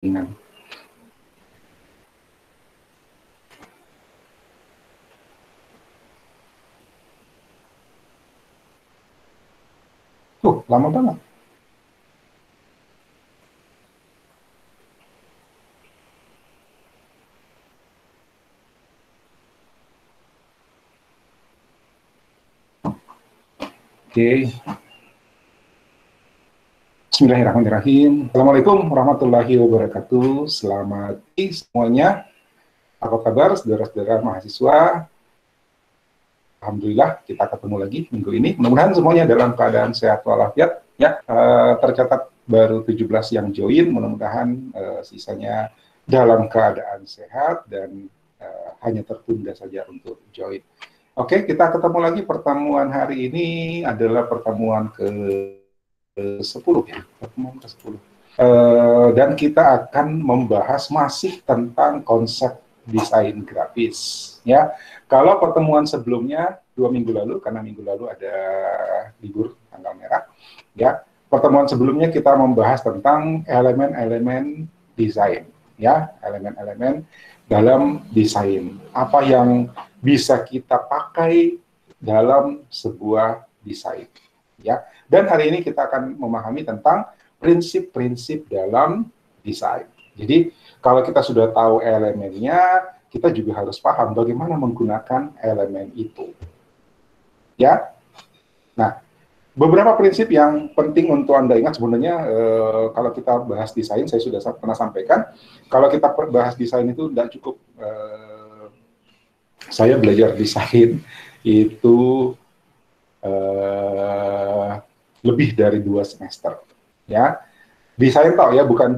ringan. Lama banget. Oke. Bismillahirrahmanirrahim. Assalamualaikum warahmatullahi wabarakatuh. Selamat pagi semuanya. Apa kabar saudara-saudara mahasiswa? Alhamdulillah kita ketemu lagi minggu ini. Mudah-mudahan semuanya dalam keadaan sehat walafiat. Ya, tercatat baru 17 yang join. Mudah-mudahan sisanya dalam keadaan sehat dan hanya tertunda saja untuk join. Oke, kita ketemu lagi. Pertemuan hari ini adalah pertemuan ke-10 ya, pertemuan ke-10. Dan kita akan membahas masih tentang konsep desain grafis. Ya, kalau pertemuan sebelumnya 2 minggu lalu, karena minggu lalu ada libur tanggal merah, ya. Pertemuan sebelumnya kita membahas tentang elemen-elemen desain, ya, elemen-elemen dalam desain. Apa yang bisa kita pakai dalam sebuah desain, ya. Dan hari ini kita akan memahami tentang prinsip-prinsip dalam desain. Jadi, kalau kita sudah tahu elemennya, kita juga harus paham bagaimana menggunakan elemen itu. Ya. Nah, beberapa prinsip yang penting untuk Anda ingat sebenarnya kalau kita bahas desain, saya sudah pernah sampaikan, kalau kita bahas desain itu tidak cukup saya belajar desain itu lebih dari 2 semester, ya. Desain toh ya, bukan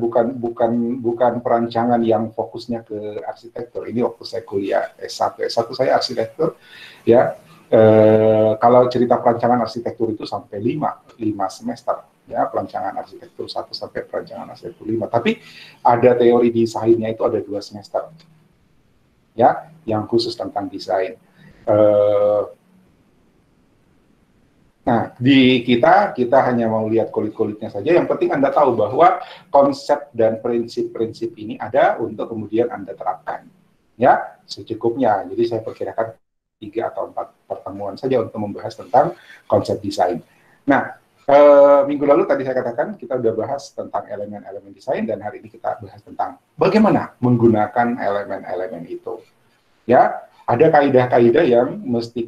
perancangan yang fokusnya ke arsitektur. Ini waktu saya kuliah S1 saya arsitektur, ya. Kalau cerita perancangan arsitektur itu sampai 5 semester, ya, perancangan arsitektur 1 sampai perancangan arsitektur 5. Tapi ada teori desainnya itu ada 2 semester, ya, yang khusus tentang desain. Nah, di kita hanya mau lihat kulit-kulitnya saja. Yang penting Anda tahu bahwa konsep dan prinsip-prinsip ini ada untuk kemudian Anda terapkan. Ya, secukupnya. Jadi saya perkirakan 3 atau 4 pertemuan saja untuk membahas tentang konsep desain. Nah, minggu lalu tadi saya katakan kita sudah bahas tentang elemen-elemen desain, dan hari ini kita bahas tentang bagaimana menggunakan elemen-elemen itu. Ya, ada kaidah-kaidah yang mesti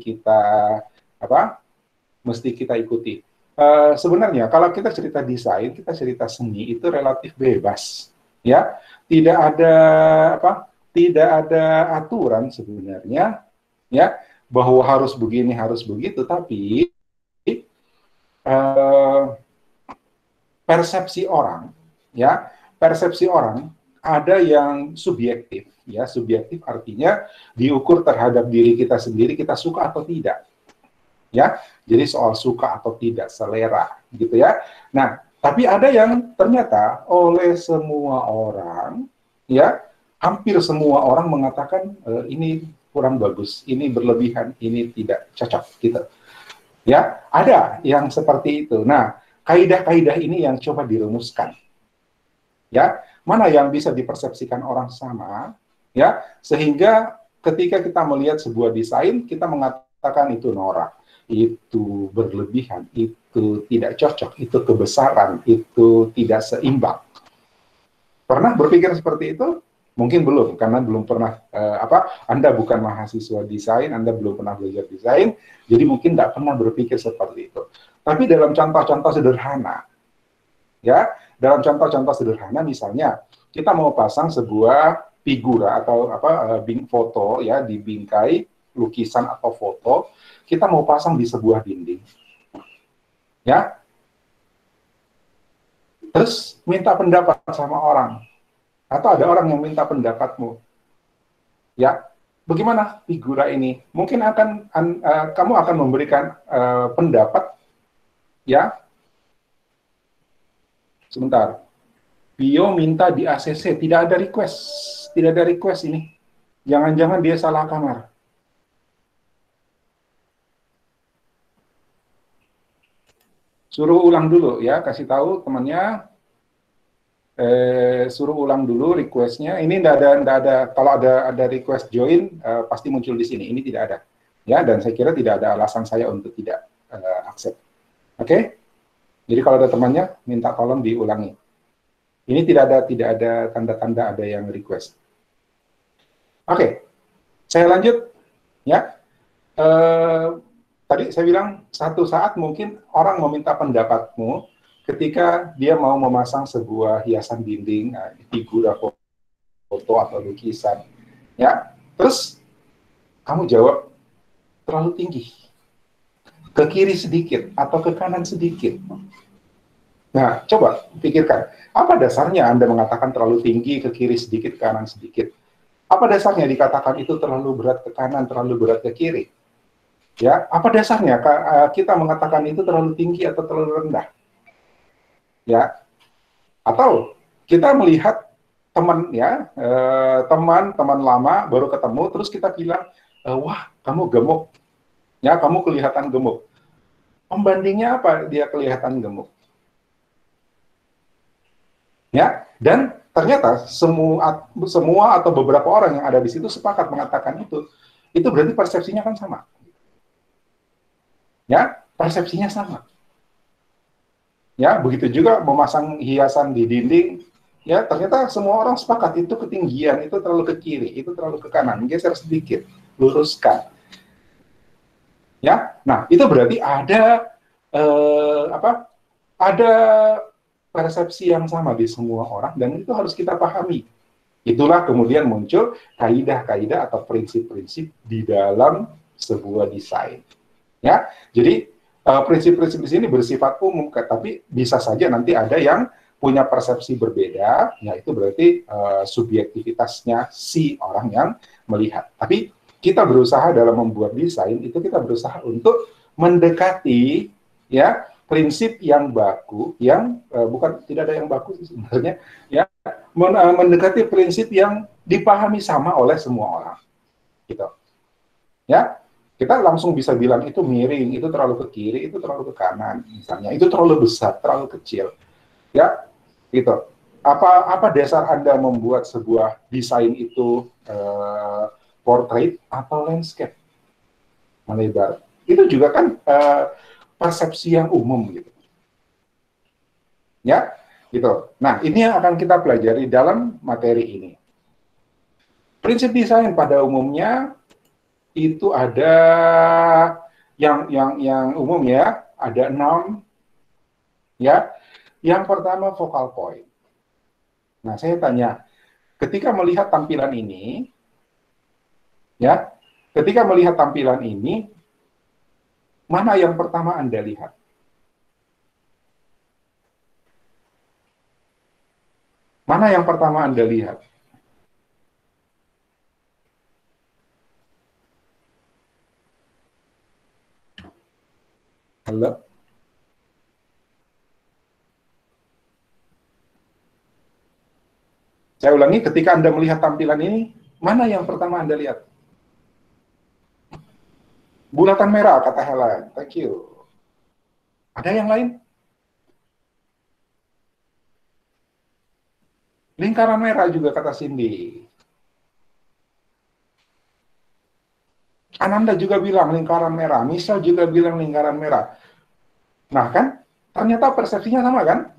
kita ikuti. Sebenarnya kalau kita cerita desain, kita cerita seni itu relatif bebas, ya. Tidak ada aturan sebenarnya, ya, bahwa harus begini, harus begitu. Tapi persepsi orang, ya, persepsi orang ada yang subjektif, ya. Subjektif artinya diukur terhadap diri kita sendiri, kita suka atau tidak. Ya, jadi soal suka atau tidak, selera, gitu ya. Nah, tapi ada yang ternyata oleh semua orang, ya, hampir semua orang mengatakan ini kurang bagus, ini berlebihan, ini tidak cocok, gitu. Ya, ada yang seperti itu. Nah, kaidah-kaidah ini yang coba dirumuskan. Ya, mana yang bisa dipersepsikan orang sama, ya, sehingga ketika kita melihat sebuah desain, kita mengatakan itu norak, itu berlebihan, itu tidak cocok, itu kebesaran, itu tidak seimbang. Pernah berpikir seperti itu? Mungkin belum, karena belum pernah, Anda bukan mahasiswa desain, Anda belum pernah belajar desain, jadi mungkin tidak pernah berpikir seperti itu. Tapi dalam contoh-contoh sederhana, ya, dalam contoh-contoh sederhana, misalnya, kita mau pasang sebuah figura atau foto, ya, di bingkai lukisan atau foto, kita mau pasang di sebuah dinding, ya, terus minta pendapat sama orang, atau ada orang yang minta pendapatmu, ya, bagaimana figura ini? Mungkin kamu akan memberikan pendapat, ya, sebentar, Bio minta di ACC, tidak ada request ini, jangan-jangan dia salah kamar. Suruh ulang dulu ya, kasih tahu temannya. suruh ulang dulu requestnya. Ini nggak ada. Kalau ada request join, pasti muncul di sini. Ini tidak ada, ya. Dan saya kira tidak ada alasan saya untuk tidak accept. Oke? Jadi kalau ada temannya, minta tolong diulangi. Ini tidak ada tanda-tanda ada yang request. Oke, saya lanjut, ya. Tadi saya bilang satu saat mungkin orang meminta pendapatmu ketika dia mau memasang sebuah hiasan dinding, figura foto atau lukisan, ya. Terus kamu jawab terlalu tinggi, ke kiri sedikit atau ke kanan sedikit. Nah, coba pikirkan, apa dasarnya Anda mengatakan terlalu tinggi, ke kiri sedikit, ke kanan sedikit? Apa dasarnya dikatakan itu terlalu berat ke kanan, terlalu berat ke kiri? Ya, apa dasarnya kita mengatakan itu terlalu tinggi atau terlalu rendah? Ya, atau kita melihat teman, ya, teman lama baru ketemu, terus kita bilang, wah, kamu gemuk, ya, kamu kelihatan gemuk. Pembandingnya apa dia kelihatan gemuk? Ya, dan ternyata semua atau beberapa orang yang ada di situ sepakat mengatakan itu berarti persepsinya kan sama. Ya, persepsinya sama. Ya, begitu juga memasang hiasan di dinding, ya, ternyata semua orang sepakat itu ketinggian, itu terlalu ke kiri, itu terlalu ke kanan, geser sedikit, luruskan. Ya, nah itu berarti ada ada persepsi yang sama di semua orang, dan itu harus kita pahami. Itulah kemudian muncul kaidah-kaidah atau prinsip-prinsip di dalam sebuah desain. Ya, jadi prinsip-prinsip di sini bersifat umum, tapi bisa saja nanti ada yang punya persepsi berbeda, ya itu berarti subjektivitasnya si orang yang melihat. Tapi kita berusaha dalam membuat desain itu kita berusaha untuk mendekati, ya, prinsip yang baku, yang bukan tidak ada yang baku sebenarnya, ya, mendekati prinsip yang dipahami sama oleh semua orang, gitu. Ya, kita langsung bisa bilang itu miring, itu terlalu ke kiri, itu terlalu ke kanan, misalnya, itu terlalu besar, terlalu kecil, ya, gitu. Apa dasar Anda membuat sebuah desain itu portrait atau landscape, melebar? Itu juga kan persepsi yang umum, gitu. Ya, gitu. Nah, ini yang akan kita pelajari dalam materi ini. Prinsip desain pada umumnya itu ada yang umum, ya, ada 6, ya. Yang pertama focal point. Nah, saya tanya, ketika melihat tampilan ini, ya, ketika melihat tampilan ini, mana yang pertama Anda lihat? Mana yang pertama Anda lihat? Halo? Saya ulangi, ketika Anda melihat tampilan ini, mana yang pertama Anda lihat? Bulatan merah, kata Helen. Thank you. Ada yang lain? Lingkaran merah juga, kata Cindy. Ananda juga bilang lingkaran merah. Michelle juga bilang lingkaran merah. Nah, kan? Ternyata persepsinya sama, kan?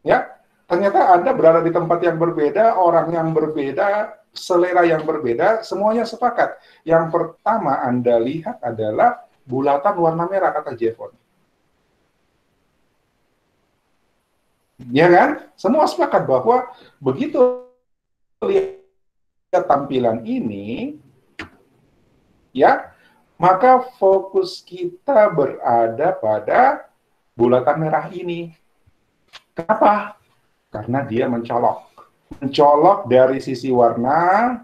Ya, ternyata Anda berada di tempat yang berbeda, orang yang berbeda, selera yang berbeda, semuanya sepakat. Yang pertama Anda lihat adalah bulatan warna merah, kata Jevon. Ya kan? Semua sepakat bahwa begitu lihat tampilan ini, ya, maka fokus kita berada pada bulatan merah ini. Kenapa? Karena dia mencolok. Mencolok dari sisi warna,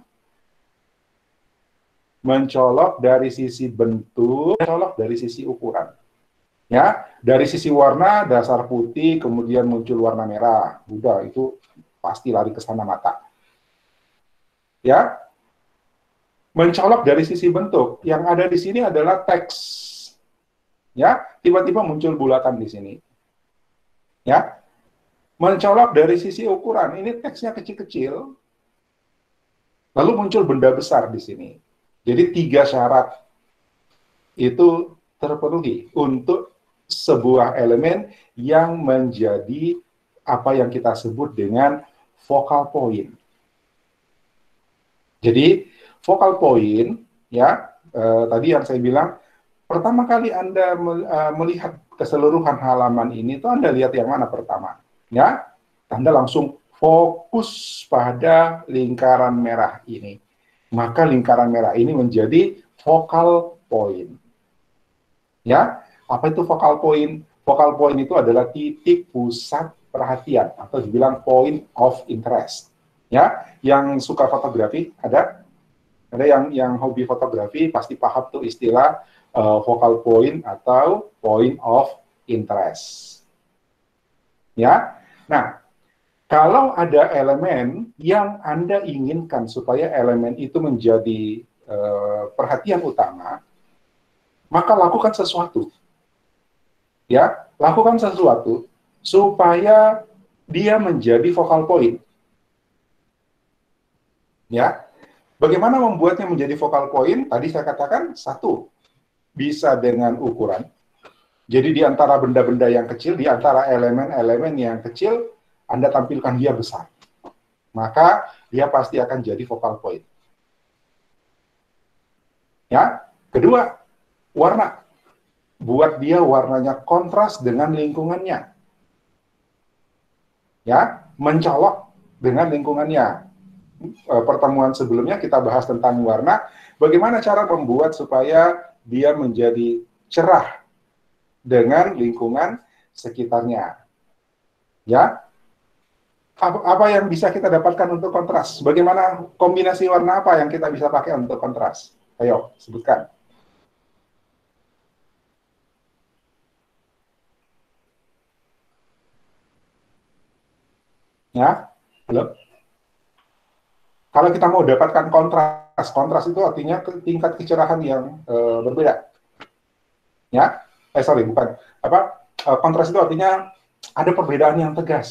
mencolok dari sisi bentuk, mencolok dari sisi ukuran. Ya, dari sisi warna, dasar putih, kemudian muncul warna merah. Udah, itu pasti lari ke sana mata. Ya, mencolok dari sisi bentuk. Yang ada di sini adalah teks. Ya, tiba-tiba muncul bulatan di sini. Ya, mencolok dari sisi ukuran. Ini teksnya kecil-kecil, lalu muncul benda besar di sini. Jadi 3 syarat itu terpenuhi untuk sebuah elemen yang menjadi apa yang kita sebut dengan focal point. Jadi focal point, ya, tadi yang saya bilang, pertama kali Anda melihat keseluruhan halaman ini, itu Anda lihat yang mana pertama? Ya, Anda langsung fokus pada lingkaran merah ini. Maka lingkaran merah ini menjadi focal point. Ya, apa itu focal point? Focal point itu adalah titik pusat perhatian atau dibilang point of interest. Ya, yang suka fotografi ada yang hobi fotografi pasti paham tuh istilah focal point atau point of interest. Ya, nah kalau ada elemen yang Anda inginkan supaya elemen itu menjadi perhatian utama, maka lakukan sesuatu. Ya, lakukan sesuatu supaya dia menjadi focal point. Ya, bagaimana membuatnya menjadi focal point? Tadi saya katakan, satu, bisa dengan ukuran. Jadi di antara benda-benda yang kecil, di antara elemen-elemen yang kecil, Anda tampilkan dia besar. Maka dia pasti akan jadi focal point. Ya, kedua, warna. Buat dia warnanya kontras dengan lingkungannya. Ya, mencolok dengan lingkungannya. Pertemuan sebelumnya kita bahas tentang warna, bagaimana cara membuat supaya dia menjadi cerah dengan lingkungan sekitarnya. Ya, apa yang bisa kita dapatkan untuk kontras? Bagaimana kombinasi warna apa yang kita bisa pakai untuk kontras? Ayo, sebutkan. Ya, halo? Kalau kita mau dapatkan kontras, kontras itu artinya tingkat kecerahan yang berbeda. Ya, sorry, bukan. Kontras itu artinya ada perbedaan yang tegas.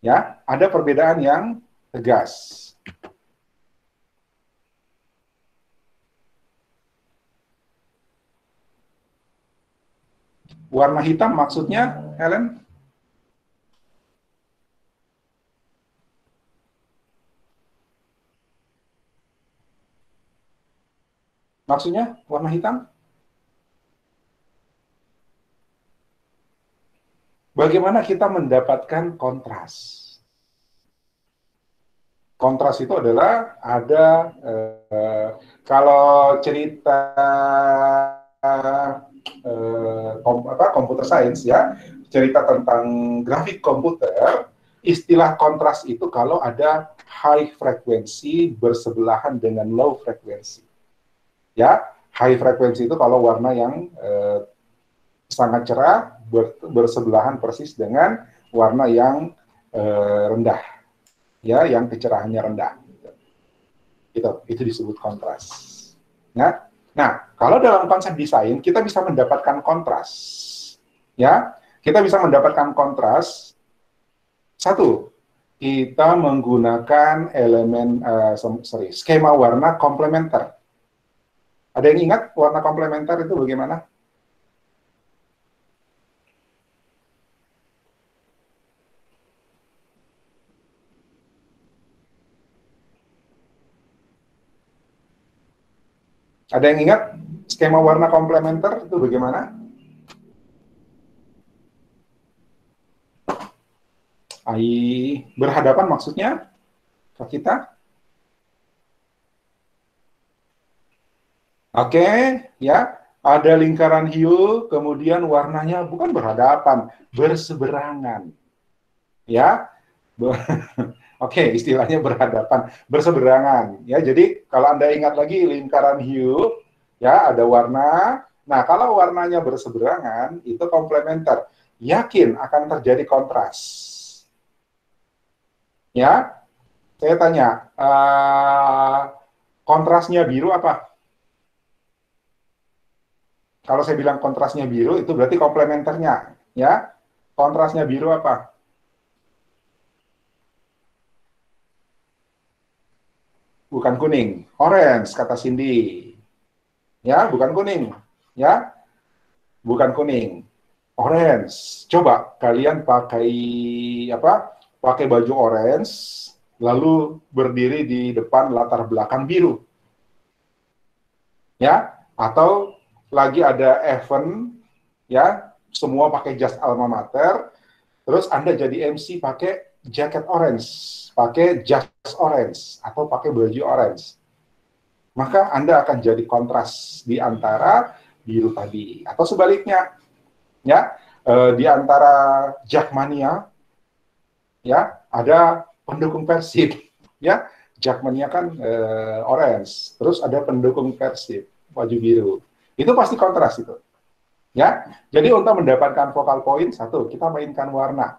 Ya, ada perbedaan yang tegas. Warna hitam maksudnya, Helen? Maksudnya warna hitam? Bagaimana kita mendapatkan kontras? Kontras itu adalah ada kalau cerita komputer science ya, cerita tentang grafik komputer, istilah kontras itu kalau ada high frekuensi bersebelahan dengan low frekuensi. Ya, high frekuensi itu kalau warna yang sangat cerah bersebelahan persis dengan warna yang rendah, ya, yang kecerahannya rendah. Itu disebut kontras. Nah, kalau dalam konsep desain kita bisa mendapatkan kontras, ya, kita bisa mendapatkan kontras. Satu, kita menggunakan elemen skema warna komplementer. Ada yang ingat warna komplementer itu bagaimana? Ada yang ingat skema warna komplementer itu bagaimana? Berhadapan maksudnya ke kita? Oke, ya. Ada lingkaran hiu, kemudian warnanya bukan berhadapan, berseberangan. Ya. Oke, istilahnya berhadapan, berseberangan. Ya, jadi kalau Anda ingat lagi lingkaran hiu, ya ada warna. Nah, kalau warnanya berseberangan, itu komplementer. Yakin akan terjadi kontras. Ya, saya tanya, kontrasnya biru apa? Kalau saya bilang kontrasnya biru, itu berarti komplementernya. Ya, Kontrasnya biru apa? Bukan kuning, orange kata Cindy. Ya, bukan kuning. Ya, bukan kuning. Orange. Coba kalian pakai apa? Pakai baju orange, lalu berdiri di depan latar belakang biru. Ya, atau lagi ada event, ya, semua pakai jas alma mater, terus Anda jadi MC pakai jaket orange, pakai jas orange, atau pakai baju orange. Maka Anda akan jadi kontras di antara biru tadi. Atau sebaliknya, ya, di antara Jakmania, ya, ada pendukung Persib, ya. Jakmania kan orange, terus ada pendukung Persib, baju biru. Itu pasti kontras itu. Ya, jadi untuk mendapatkan vokal point, satu, kita mainkan warna.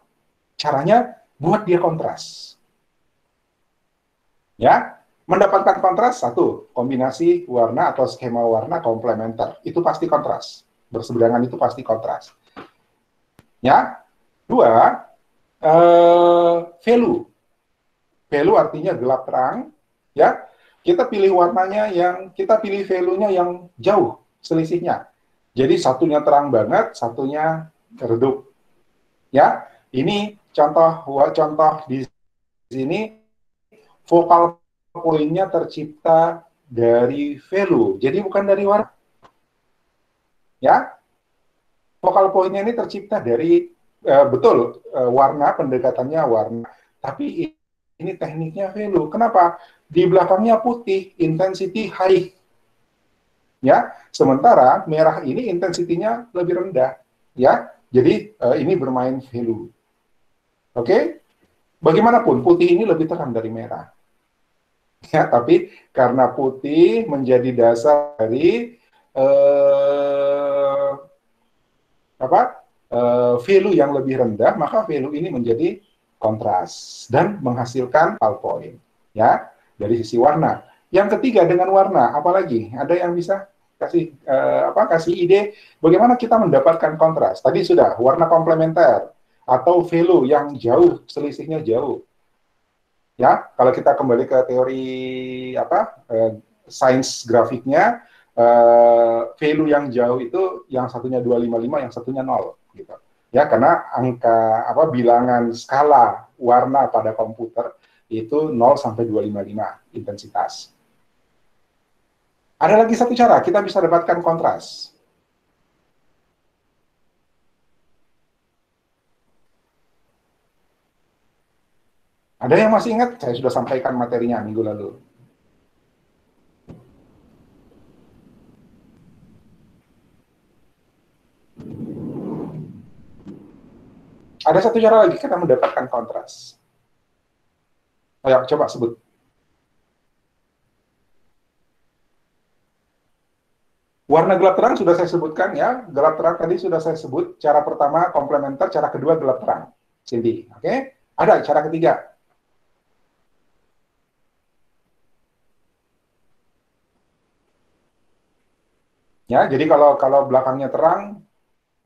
Caranya buat dia kontras. Ya, mendapatkan kontras, satu, kombinasi warna atau skema warna komplementer. Itu pasti kontras. Berseberangan itu pasti kontras. Ya, dua, value. Value artinya gelap terang. Ya, kita pilih warnanya kita pilih value-nya yang jauh selisihnya. Jadi satunya terang banget, satunya redup. Ya, ini contoh di sini vokal poinnya tercipta dari value, jadi bukan dari warna. Ya, vokal poinnya ini tercipta dari betul warna, pendekatannya warna, tapi ini tekniknya value. Kenapa? Di belakangnya putih, intensity high. Ya, sementara merah ini intensitinya lebih rendah. Ya, jadi ini bermain value. Oke? Bagaimanapun putih ini lebih terang dari merah. Ya, tapi karena putih menjadi dasar dari value yang lebih rendah, maka value ini menjadi kontras dan menghasilkan focal point. Ya, dari sisi warna. Yang ketiga dengan warna, apalagi ada yang bisa kasih ide bagaimana kita mendapatkan kontras? Tadi sudah warna komplementer atau value yang jauh, selisihnya jauh. Ya, kalau kita kembali ke teori sains grafiknya, value yang jauh itu yang satunya 255, yang satunya 0 gitu. Ya, karena angka bilangan skala warna pada komputer itu 0 sampai 255 intensitas. Ada lagi satu cara kita bisa dapatkan kontras. Ada yang masih ingat? Saya sudah sampaikan materinya minggu lalu. Ada satu cara lagi kita mendapatkan kontras. Ayo, coba sebut. Warna gelap terang sudah saya sebutkan ya. Gelap terang tadi sudah saya sebut. Cara pertama komplementer, cara kedua gelap terang. Cindy, oke? Ada cara ketiga. Ya, jadi kalau belakangnya terang,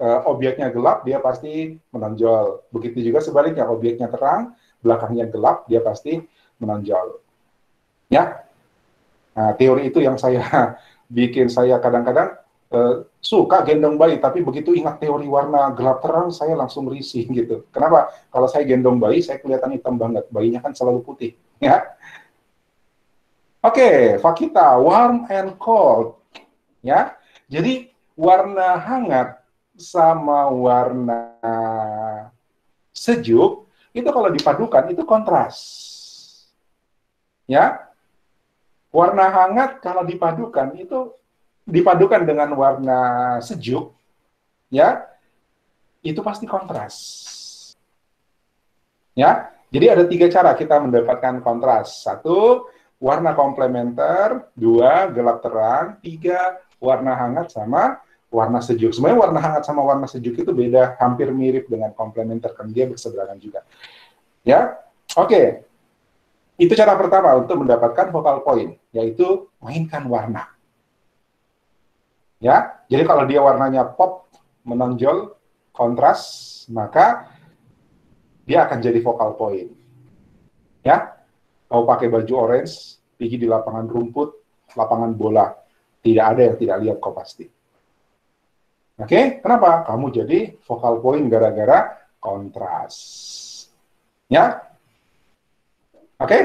obyeknya gelap, dia pasti menonjol. Begitu juga sebaliknya, obyeknya terang, belakangnya gelap, dia pasti menonjol. Ya, nah, teori itu yang saya bikin saya kadang-kadang suka gendong bayi, tapi begitu ingat teori warna gelap terang, saya langsung risih gitu. Kenapa? Kalau saya gendong bayi, saya kelihatan hitam banget. Bayinya kan selalu putih. Ya. Oke, Fakita, warm and cold. Ya, jadi warna hangat sama warna sejuk itu kalau dipadukan itu kontras. Ya, warna hangat kalau dipadukan itu dipadukan dengan warna sejuk, ya, itu pasti kontras. Ya, jadi ada 3 cara kita mendapatkan kontras. 1, warna komplementer. 2, gelap terang. 3, warna hangat sama warna sejuk. Sebenarnya warna hangat sama warna sejuk itu beda, hampir mirip dengan komplementer, kan dia berseberangan juga. Ya, oke. Itu cara pertama untuk mendapatkan focal point, yaitu mainkan warna. Ya, jadi kalau dia warnanya pop, menonjol, kontras, maka dia akan jadi focal point. Ya, kau pakai baju orange, pergi di lapangan rumput, lapangan bola, tidak ada yang tidak lihat kau pasti. Oke, kenapa? Kamu jadi focal point gara-gara kontras. Ya, oke?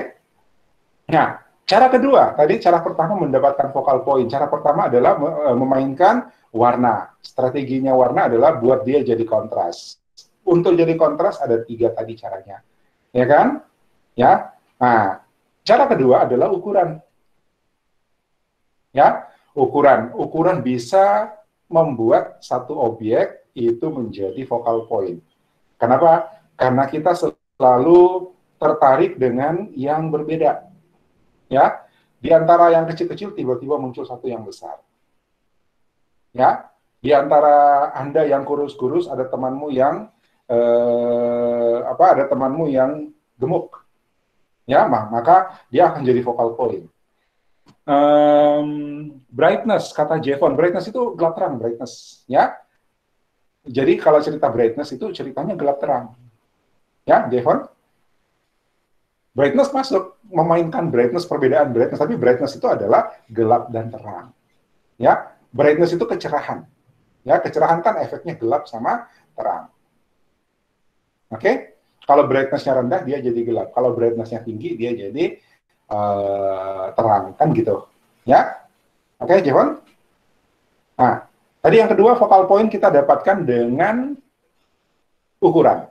Nah, cara kedua, tadi cara pertama mendapatkan focal point. Cara pertama adalah memainkan warna. Strateginya warna adalah buat dia jadi kontras. Untuk jadi kontras ada 3 tadi caranya. Ya kan? Ya. Nah, cara kedua adalah ukuran. Ya, ukuran. Ukuran bisa membuat satu objek itu menjadi focal point. Kenapa? Karena kita selalu tertarik dengan yang berbeda. Ya, di antara yang kecil-kecil tiba-tiba muncul satu yang besar. Ya, di antara Anda yang kurus-kurus ada temanmu yang ada temanmu yang gemuk. Ya, maka dia akan jadi focal point. Brightness, kata Jevon, brightness itu gelap terang, brightness. Ya, jadi kalau cerita brightness itu ceritanya gelap terang. Ya, Jevon? Brightness masuk, memainkan brightness, perbedaan brightness, tapi brightness itu adalah gelap dan terang. Ya, brightness itu kecerahan. Ya, kecerahan kan efeknya gelap sama terang. Oke? Kalau brightness-nya rendah, dia jadi gelap. Kalau brightness-nya tinggi, dia jadi terang. Kan gitu. Ya? Oke, Jevon? Nah, tadi yang kedua, focal point kita dapatkan dengan ukuran.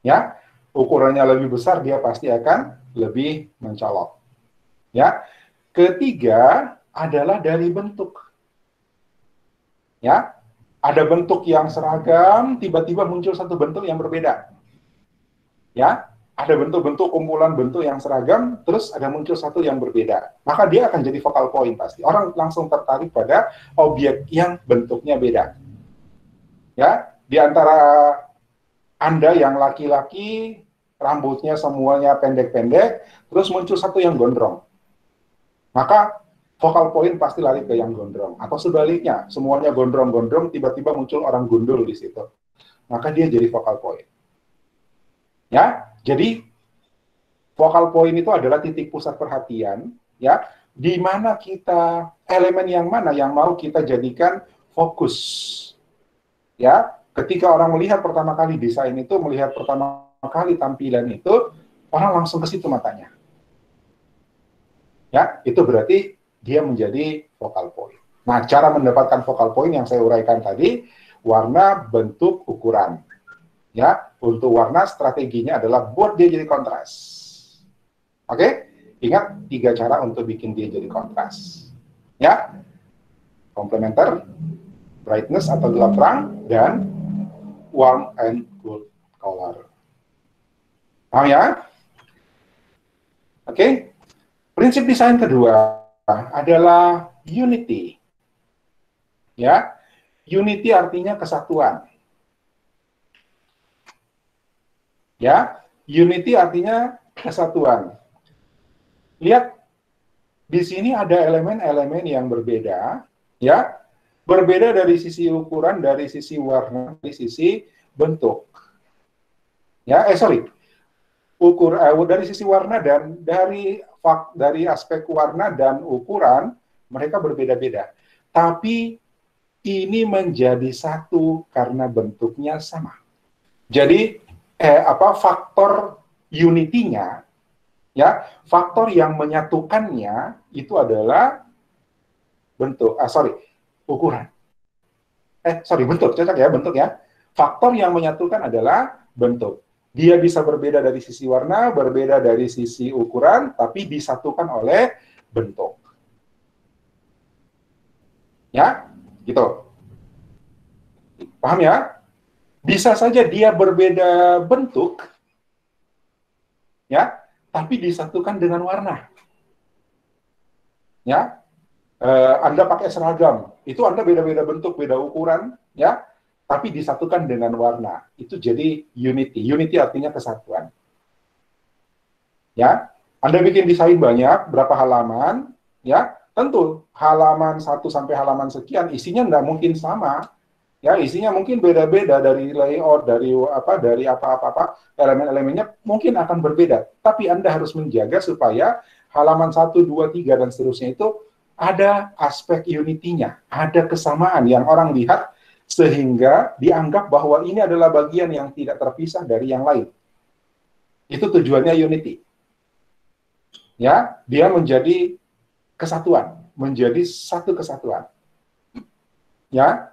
Ya, ukurannya lebih besar, dia pasti akan lebih mencolok. Ya, ketiga adalah dari bentuk. Ya, ada bentuk yang seragam, tiba-tiba muncul satu bentuk yang berbeda. Ya, ada bentuk-bentuk kumpulan bentuk yang seragam, terus ada muncul satu yang berbeda. Maka dia akan jadi focal point pasti. Orang langsung tertarik pada objek yang bentuknya beda. Ya, di antara Anda yang laki-laki, rambutnya semuanya pendek-pendek, terus muncul satu yang gondrong. Maka focal point pasti lari ke yang gondrong. Atau sebaliknya, semuanya gondrong-gondrong, tiba-tiba muncul orang gundul di situ. Maka dia jadi focal point. Ya, jadi focal point itu adalah titik pusat perhatian, ya, di mana kita, elemen yang mana yang mau kita jadikan fokus. Ya, ketika orang melihat pertama kali desain itu, melihat pertama kali tampilan itu, orang langsung ke situ matanya. Ya, itu berarti dia menjadi focal point. Nah, cara mendapatkan focal point yang saya uraikan tadi, warna, bentuk, ukuran. Ya, untuk warna strateginya adalah buat dia jadi kontras. Oke? Ingat 3 cara untuk bikin dia jadi kontras. Ya, komplementer, brightness atau gelap terang, dan warm and cool color. Paham ya? Oke? Prinsip desain kedua adalah unity. Ya, unity artinya kesatuan. Ya, unity artinya kesatuan. Lihat, di sini ada elemen-elemen yang berbeda, ya, berbeda dari sisi ukuran, dari sisi warna, dari sisi bentuk. Ya, dari sisi warna dan dari aspek warna dan ukuran mereka berbeda-beda. Tapi ini menjadi satu karena bentuknya sama. Jadi faktor unity-nya, ya, faktor yang menyatukannya itu adalah ukuran. Bentuk, cocok ya, bentuk ya. Faktor yang menyatukan adalah bentuk. Dia bisa berbeda dari sisi warna, berbeda dari sisi ukuran, tapi disatukan oleh bentuk. Ya, gitu. Paham ya? Bisa saja dia berbeda bentuk, ya, tapi disatukan dengan warna. Ya, Anda pakai seragam, itu Anda beda-beda bentuk, beda ukuran, ya, tapi disatukan dengan warna. Itu jadi unity. Unity artinya kesatuan. Ya, Anda bikin desain banyak, berapa halaman, ya, tentu halaman 1 sampai halaman sekian isinya nggak mungkin sama. Ya, isinya mungkin beda-beda dari layout, dari apa-apa, elemen-elemennya mungkin akan berbeda. Tapi Anda harus menjaga supaya halaman 1, 2, 3 dan seterusnya itu ada aspek unity-nya, ada kesamaan yang orang lihat sehingga dianggap bahwa ini adalah bagian yang tidak terpisah dari yang lain. Itu tujuannya unity. Ya, dia menjadi kesatuan, menjadi satu kesatuan. Ya,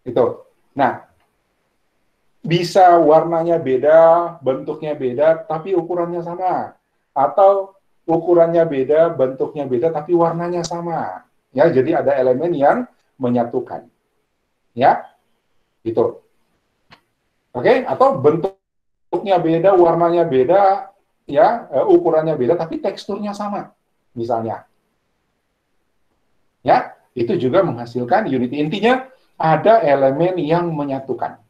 itu. Nah, bisa warnanya beda, bentuknya beda, tapi ukurannya sama. Atau ukurannya beda, bentuknya beda, tapi warnanya sama. Ya, jadi ada elemen yang menyatukan. Ya, itu. Oke, atau bentuknya beda, warnanya beda, ya, ukurannya beda, tapi teksturnya sama. Misalnya, ya, itu juga menghasilkan unity. Intinya ada elemen yang menyatukan.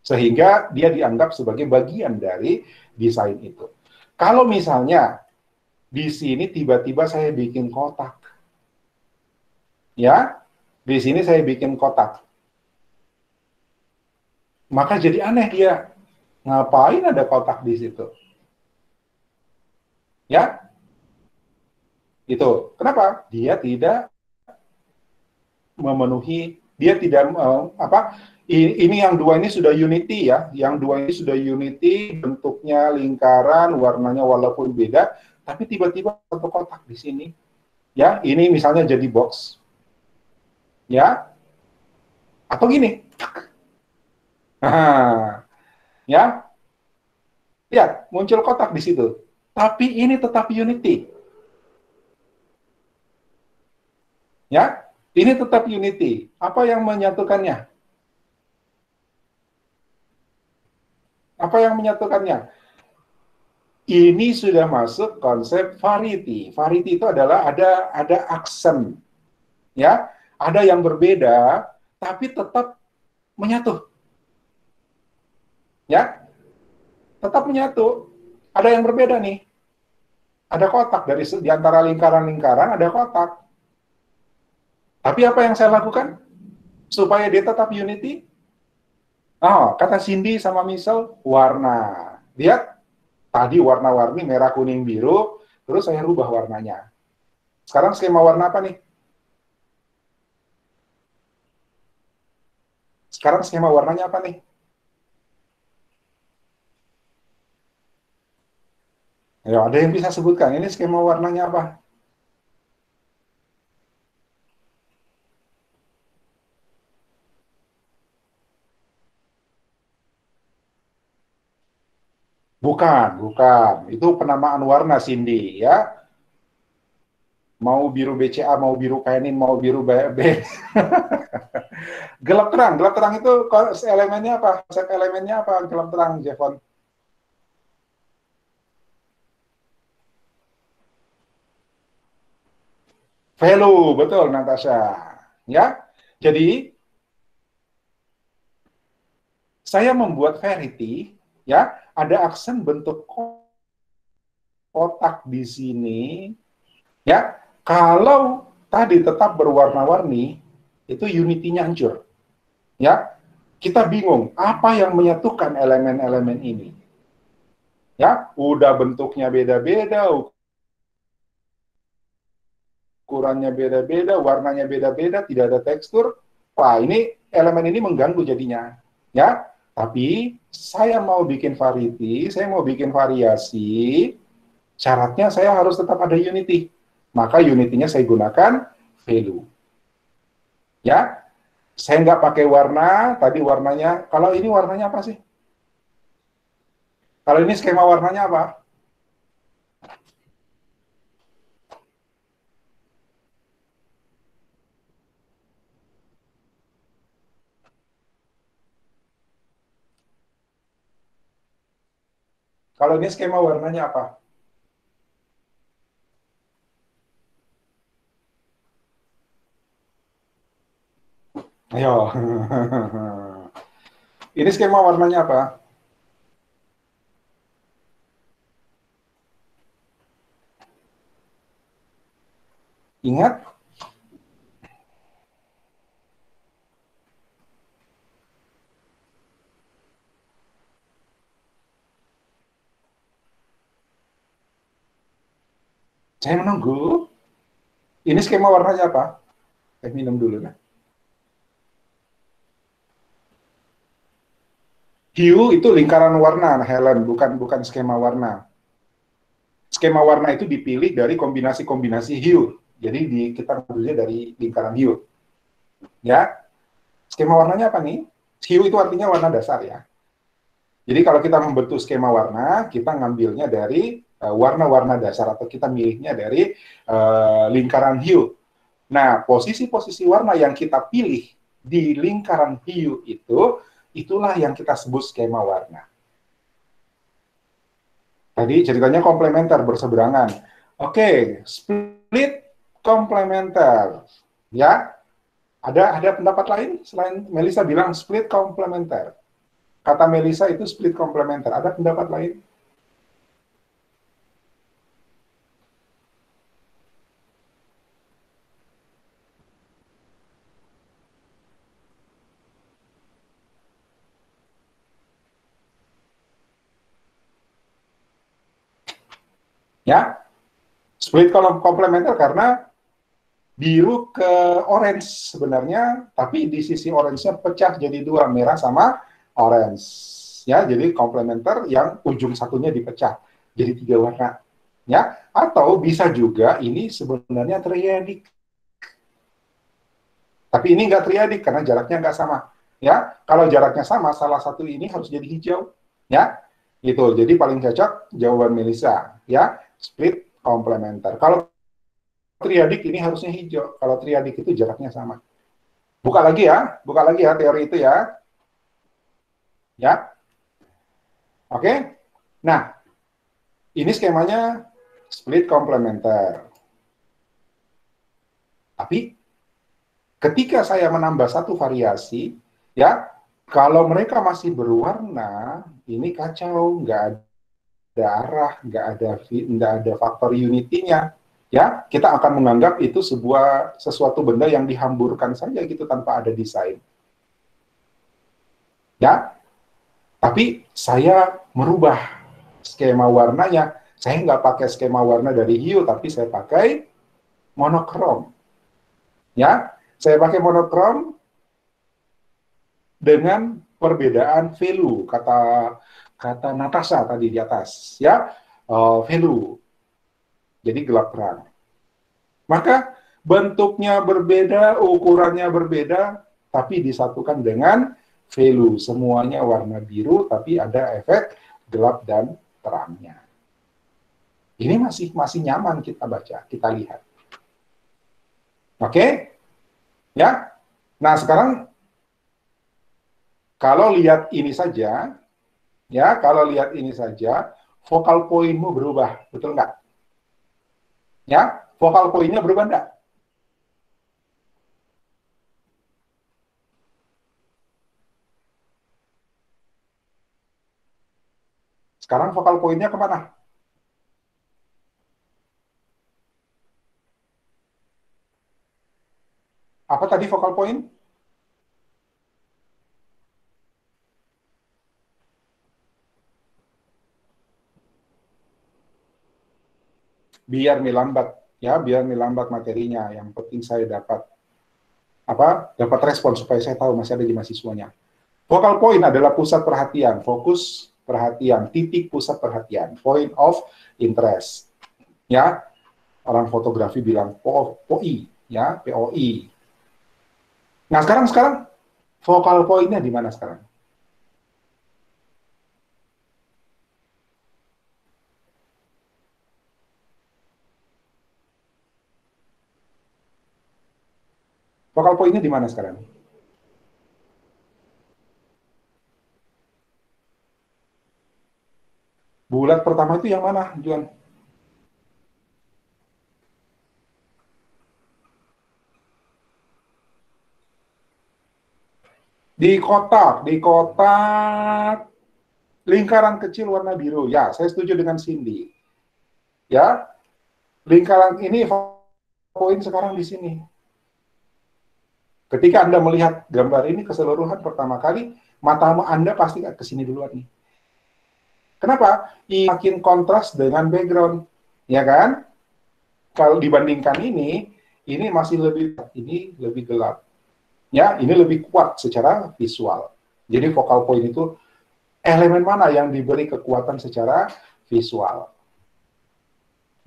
Sehingga dia dianggap sebagai bagian dari desain itu. Kalau misalnya di sini tiba-tiba saya bikin kotak, ya, di sini saya bikin kotak, maka jadi aneh dia, ngapain ada kotak di situ, ya, itu. Kenapa? Dia tidak memenuhi, dia tidak ini yang dua ini sudah unity ya, yang dua ini sudah unity, bentuknya lingkaran, warnanya walaupun beda, tapi tiba-tiba satu kotak di sini, ya, ini misalnya jadi box, ya, atau gini, nah, ya, lihat muncul kotak di situ, tapi ini tetap unity, ya, ini tetap unity. Apa yang menyatukannya? Apa yang menyatukannya? Ini sudah masuk konsep variety. Variety itu adalah ada aksen, ya, ada yang berbeda, tapi tetap menyatu, ya, tetap menyatu. Ada yang berbeda nih, ada kotak di antara lingkaran-lingkaran ada kotak. Tapi apa yang saya lakukan supaya dia tetap unity? Oh, kata Cindy sama Misal, warna. Lihat, tadi warna-warni merah, kuning, biru, terus saya rubah warnanya. Sekarang skema warna apa nih? Sekarang skema warnanya apa nih? Ya, ada yang bisa sebutkan, ini skema warnanya apa? Bukan, bukan. Itu penamaan warna, Cindy, ya. Mau biru BCA, mau biru kainin, mau biru B. Gelap terang itu elemennya apa? Konsep elemennya apa? Gelap terang, Jevon. Value, betul, Natasha. Ya, jadi saya membuat variety, ya, ada aksen bentuk kotak di sini, ya. Kalau tadi tetap berwarna-warni, itu unity-nya hancur, ya. Kita bingung apa yang menyatukan elemen-elemen ini, ya. Udah bentuknya beda-beda, ukurannya beda-beda, warnanya beda-beda, tidak ada tekstur. Wah, ini elemen ini mengganggu jadinya, ya. Tapi saya mau bikin variety, saya mau bikin variasi, syaratnya saya harus tetap ada unity. Maka unity-nya saya gunakan value. Ya, saya nggak pakai warna, tadi warnanya, kalau ini warnanya apa sih? Kalau ini skema warnanya apa? Kalau ini skema warnanya apa? Ayo. Ini skema warnanya apa? Ingat? Saya menunggu. Ini skema warnanya apa? Saya minum dulu ya. Hue itu lingkaran warna, Helen, bukan skema warna. Skema warna itu dipilih dari kombinasi-kombinasi hue. Jadi kita ambilnya dari lingkaran hue. Ya, skema warnanya apa nih? Hue itu artinya warna dasar ya. Jadi kalau kita membentuk skema warna, kita ngambilnya dari warna-warna dasar atau kita milihnya dari lingkaran hue. Nah, posisi-posisi warna yang kita pilih di lingkaran hue itu, itulah yang kita sebut skema warna. Tadi ceritanya komplementer, berseberangan. Oke, split komplementer. Ya, ada pendapat lain selain Melisa bilang split komplementer. Kata Melisa itu split komplementer. Ada pendapat lain? Ya, split komplementer karena biru ke orange sebenarnya, tapi di sisi orange-nya pecah jadi dua, merah sama orange. Ya, jadi komplementer yang ujung satunya dipecah jadi tiga warna. Ya, atau bisa juga ini sebenarnya triadic. Tapi ini nggak triadic karena jaraknya nggak sama. Ya, kalau jaraknya sama, salah satu ini harus jadi hijau. Ya, gitu. Jadi paling cocok jawaban Melisa. Ya, split komplementer. Kalau triadik ini harusnya hijau. Kalau triadik itu jaraknya sama. Buka lagi ya teori itu ya. Ya, oke. Nah, ini skemanya split komplementer. Tapi ketika saya menambah satu variasi, ya, kalau mereka masih berwarna, ini kacau, nggak ada arah, nggak ada faktor unity-nya. Ya, kita akan menganggap itu sesuatu benda yang dihamburkan saja gitu tanpa ada desain. Ya, tapi saya merubah skema warnanya. Saya nggak pakai skema warna dari hue, tapi saya pakai monokrom. Ya, saya pakai monokrom dengan perbedaan value, kata Natasha tadi di atas, ya, value. Jadi gelap terang. Maka bentuknya berbeda, ukurannya berbeda, tapi disatukan dengan value. Semuanya warna biru, tapi ada efek gelap dan terangnya. Ini masih nyaman kita baca, kita lihat. Oke? Ya. Nah, sekarang kalau lihat ini saja, ya, kalau lihat ini saja, focal point-mu berubah, betul nggak? Ya, focal point-nya berubah nggak? Sekarang focal point-nya kemana? Apa tadi focal point? Biar melambat, ya, biar melambat materinya. Yang penting saya dapat respon supaya saya tahu masih ada di mahasiswanya. Focal point adalah pusat perhatian, fokus perhatian, titik pusat perhatian, point of interest. Ya, orang fotografi bilang POI, ya, POI. Nah, sekarang focal point-nya di mana sekarang? Focal point-nya di mana sekarang? Bulat pertama itu yang mana, Juan? Di kotak lingkaran kecil warna biru. Ya, saya setuju dengan Cindy. Ya, lingkaran ini poin sekarang di sini. Ketika Anda melihat gambar ini keseluruhan pertama kali, mata Anda pasti ke sini duluan nih. Kenapa? Makin kontras dengan background, ya kan? kalau dibandingkan ini masih lebih gelap. Ya, ini lebih kuat secara visual. Jadi focal point itu elemen mana yang diberi kekuatan secara visual.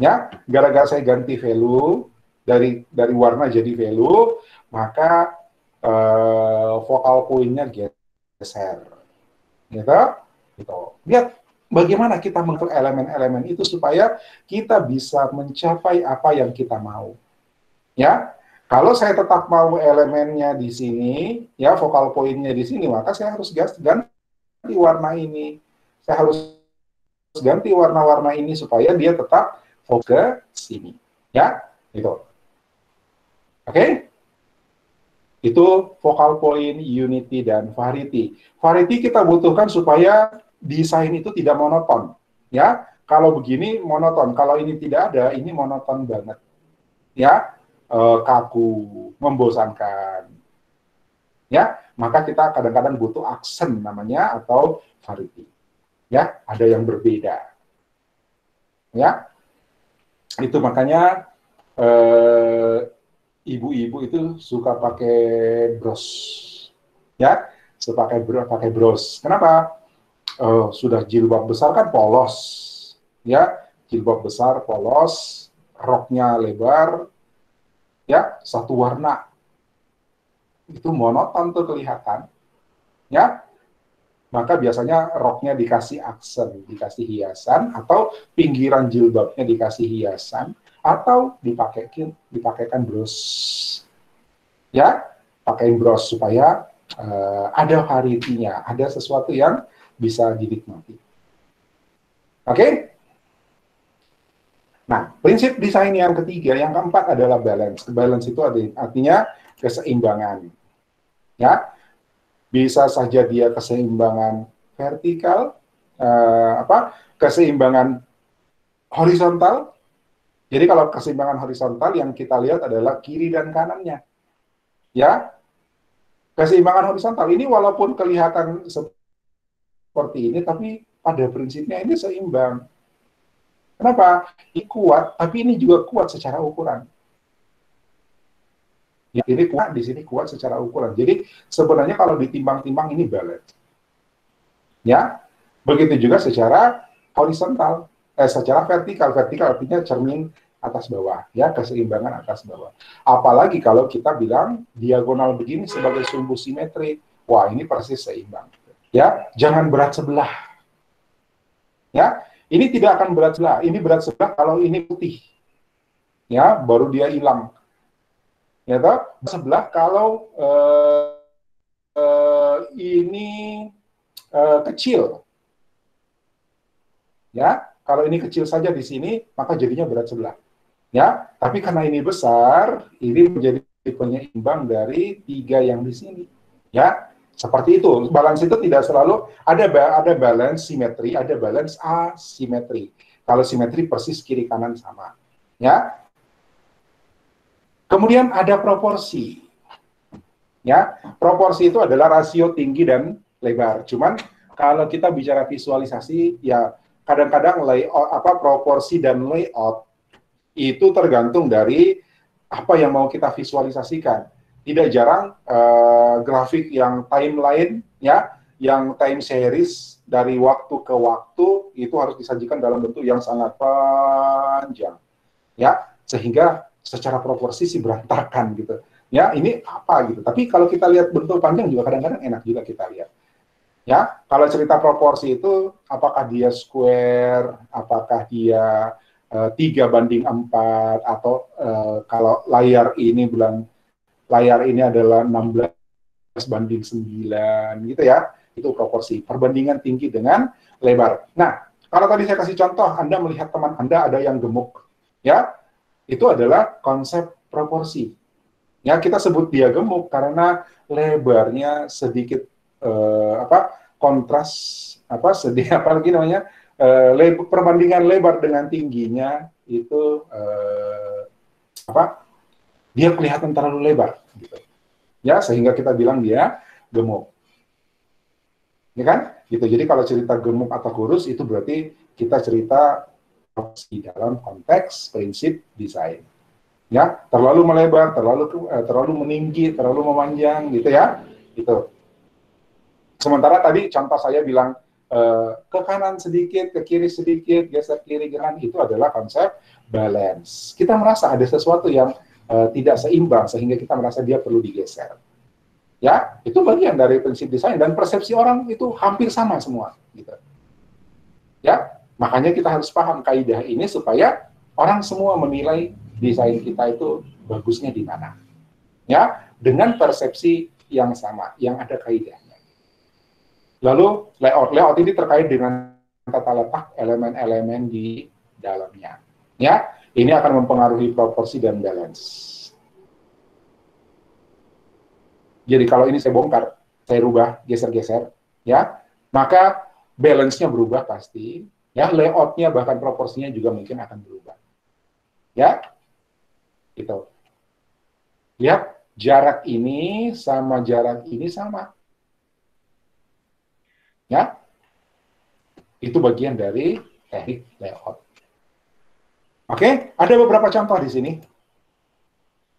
Ya, gara-gara saya ganti value dari warna jadi value, maka focal point-nya geser. Gitu? Gitu. Lihat bagaimana kita mengatur elemen-elemen itu supaya kita bisa mencapai apa yang kita mau. Ya, kalau saya tetap mau elemennya di sini, ya focal point-nya di sini, maka saya harus ganti warna ini. Saya harus ganti warna-warna ini supaya dia tetap fokus ke sini. Ya, gitu. Oke? Itu focal point, unity, dan variety. Variety kita butuhkan supaya desain itu tidak monoton. Ya, kalau begini monoton, kalau ini tidak ada, ini monoton banget. Ya, kaku, membosankan. Ya, maka kita kadang-kadang butuh aksen namanya atau variety. Ya, ada yang berbeda. Ya, itu makanya ibu-ibu itu suka pakai bros. Ya, suka pakai bros. Kenapa? Sudah jilbab besar kan polos. Ya, jilbab besar polos, roknya lebar, ya satu warna, itu monoton tuh kelihatan, ya. Maka biasanya roknya dikasih aksen, dikasih hiasan, atau pinggiran jilbabnya dikasih hiasan, atau dipakaikan bros, ya, pakai bros supaya ada varietinya, ada sesuatu yang bisa dinikmati. Oke? Nah, prinsip desain yang ketiga, yang keempat adalah balance. Balance itu artinya keseimbangan. Ya, bisa saja dia keseimbangan vertikal, keseimbangan horizontal. Jadi kalau keseimbangan horizontal yang kita lihat adalah kiri dan kanannya. Ya, keseimbangan horizontal ini walaupun kelihatan seperti ini, tapi pada prinsipnya ini seimbang. Kenapa? Ini kuat, tapi ini juga kuat secara ukuran. Ya, ini kuat, di sini kuat secara ukuran. Jadi sebenarnya kalau ditimbang-timbang ini balance. Ya, begitu juga secara horizontal, secara vertikal. Vertikal artinya cermin atas bawah, ya, keseimbangan atas bawah. Apalagi kalau kita bilang diagonal begini sebagai sumbu simetri, wah ini persis seimbang. Ya, jangan berat sebelah. Ya, ini tidak akan berat sebelah. Ini berat sebelah kalau ini putih. Ya, baru dia hilang. Ya, toh? Sebelah kalau ini kecil. Ya, kalau ini kecil saja di sini, maka jadinya berat sebelah. Ya, tapi karena ini besar, ini menjadi penyeimbang dari tiga yang di sini. Ya, seperti itu. Balance itu tidak selalu ada balance simetri, ada balance asimetri. Kalau simetri persis kiri kanan sama. Ya. Kemudian ada proporsi. Ya, proporsi itu adalah rasio tinggi dan lebar. Cuman kalau kita bicara visualisasi, ya kadang-kadang proporsi dan layout itu tergantung dari apa yang mau kita visualisasikan. Tidak jarang grafik yang timeline, ya, yang time series dari waktu ke waktu itu harus disajikan dalam bentuk yang sangat panjang, ya, sehingga secara proporsi sih berantakan gitu. Ya, ini apa gitu. Tapi kalau kita lihat bentuk panjang juga kadang-kadang enak juga kita lihat. Ya, kalau cerita proporsi itu apakah dia square, apakah dia 3:4, atau kalau layar ini adalah 16:9 gitu ya. Itu proporsi, perbandingan tinggi dengan lebar. Nah, kalau tadi saya kasih contoh, Anda melihat teman Anda ada yang gemuk, ya, itu adalah konsep proporsi. Ya, kita sebut dia gemuk karena lebarnya sedikit kontras perbandingan lebar dengan tingginya itu dia kelihatan terlalu lebar gitu. Ya, sehingga kita bilang dia gemuk. Ya kan? Gitu. Jadi kalau cerita gemuk atau kurus itu berarti kita cerita di dalam konteks prinsip desain. Ya, terlalu melebar, terlalu meninggi, terlalu memanjang gitu ya. Gitu. Sementara tadi contoh saya bilang ke kanan sedikit, ke kiri sedikit, geser kiri kanan, itu adalah konsep balance. Kita merasa ada sesuatu yang tidak seimbang sehingga kita merasa dia perlu digeser. Ya, itu bagian dari prinsip desain dan persepsi orang itu hampir sama semua gitu. Ya, makanya kita harus paham kaidah ini supaya orang semua menilai desain kita itu bagusnya di mana. Ya, dengan persepsi yang sama, yang ada kaidahnya. Lalu layout ini terkait dengan tata letak elemen-elemen di dalamnya. Ya, ini akan mempengaruhi proporsi dan balance. Jadi kalau ini saya bongkar, saya rubah, geser-geser, ya, maka balance-nya berubah pasti, ya, layout-nya bahkan proporsinya juga mungkin akan berubah. Ya, gitu. Lihat, jarak ini sama jarak ini sama. Ya, itu bagian dari teknik layout. Oke, ada beberapa contoh di sini.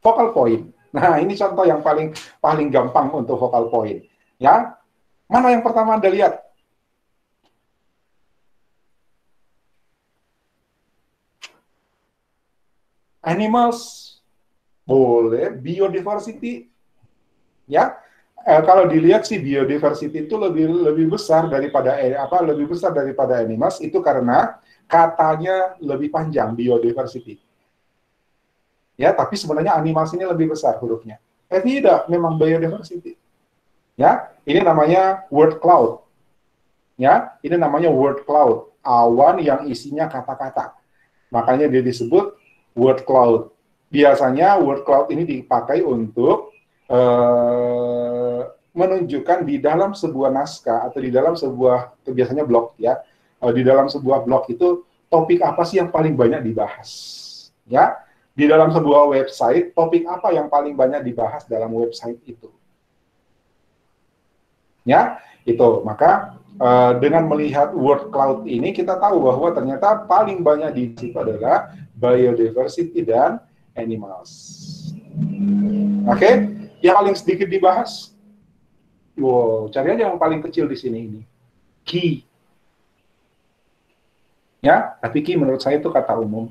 Focal point. Nah, ini contoh yang paling gampang untuk focal point. Ya, mana yang pertama Anda lihat? Animals, boleh. Biodiversity, ya. Kalau dilihat sih biodiversity itu lebih besar daripada animals itu karena katanya lebih panjang biodiversity. Ya, tapi sebenarnya animals ini lebih besar hurufnya. Tidak, memang biodiversity. Ya, ini namanya word cloud. Ya, ini namanya word cloud, awan yang isinya kata-kata. Makanya dia disebut word cloud. Biasanya word cloud ini dipakai untuk menunjukkan di dalam sebuah naskah atau di dalam sebuah, biasanya blog ya, di dalam sebuah blog itu topik apa sih yang paling banyak dibahas. Ya, di dalam sebuah website, topik apa yang paling banyak dibahas dalam website itu. Ya, itu. Maka dengan melihat word cloud ini, kita tahu bahwa ternyata paling banyak di situ adalah biodiversity dan animals. Oke, yang paling sedikit dibahas, wow, cari aja yang paling kecil di sini ini, key. Ya, tapi key menurut saya itu kata umum.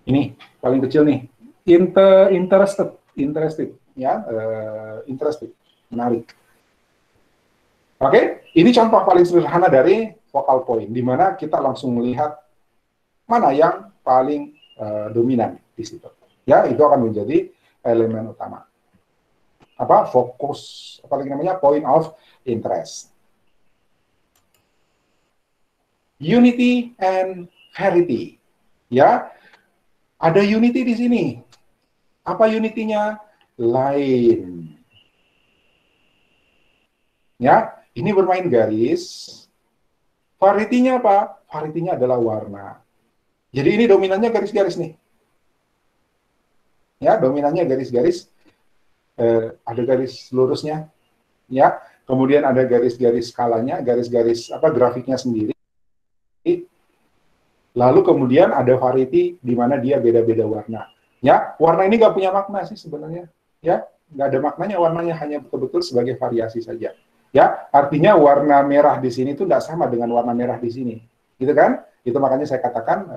Ini paling kecil nih, interested, ya, interested, menarik. Oke, ini contoh paling sederhana dari focal point, di mana kita langsung melihat mana yang paling dominan di situ. Ya, itu akan menjadi elemen utama. Apa? Fokus, apa lagi namanya? Point of interest. Unity and verity. Ya, ada unity di sini. Apa unity-nya? Line. Ya, ini bermain garis. Variety-nya apa? Variety-nya adalah warna. Jadi ini dominannya garis-garis nih. Ya, dominannya garis-garis. Ada garis lurusnya. Ya, kemudian ada garis-garis skalanya, garis-garis grafiknya sendiri. Lalu kemudian ada variety di mana dia beda-beda warna. Ya, warna ini nggak punya makna sih sebenarnya. Ya, nggak ada maknanya, warnanya hanya betul-betul sebagai variasi saja. Ya, artinya warna merah di sini itu nggak sama dengan warna merah di sini, gitu kan? Itu makanya saya katakan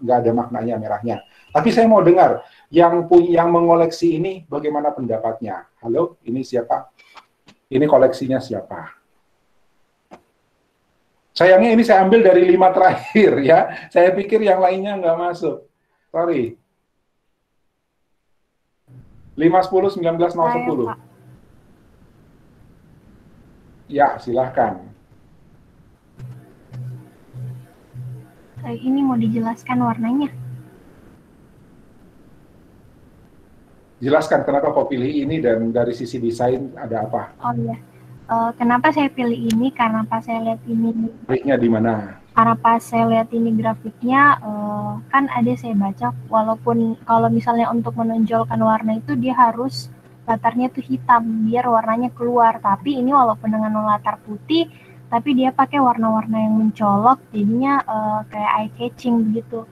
nggak ada maknanya merahnya. Tapi saya mau dengar yang mengoleksi ini bagaimana pendapatnya. Halo, ini siapa? Ini koleksinya siapa? Sayangnya ini saya ambil dari 5 terakhir ya. Saya pikir yang lainnya nggak masuk. Sorry. 5, 10, 19, 0, 10. Ya, silahkan. Ini mau dijelaskan warnanya. Jelaskan kenapa kau pilih ini dan dari sisi desain ada apa? Oh iya. Kenapa saya pilih ini? Karena pas saya lihat ini. Grafiknya di mana? Karena pas saya lihat ini grafiknya, kan ada saya baca, walaupun kalau misalnya untuk menonjolkan warna itu dia harus latarnya tuh hitam biar warnanya keluar. Tapi ini walaupun dengan latar putih, tapi dia pakai warna-warna yang mencolok, jadinya kayak eye catching begitu.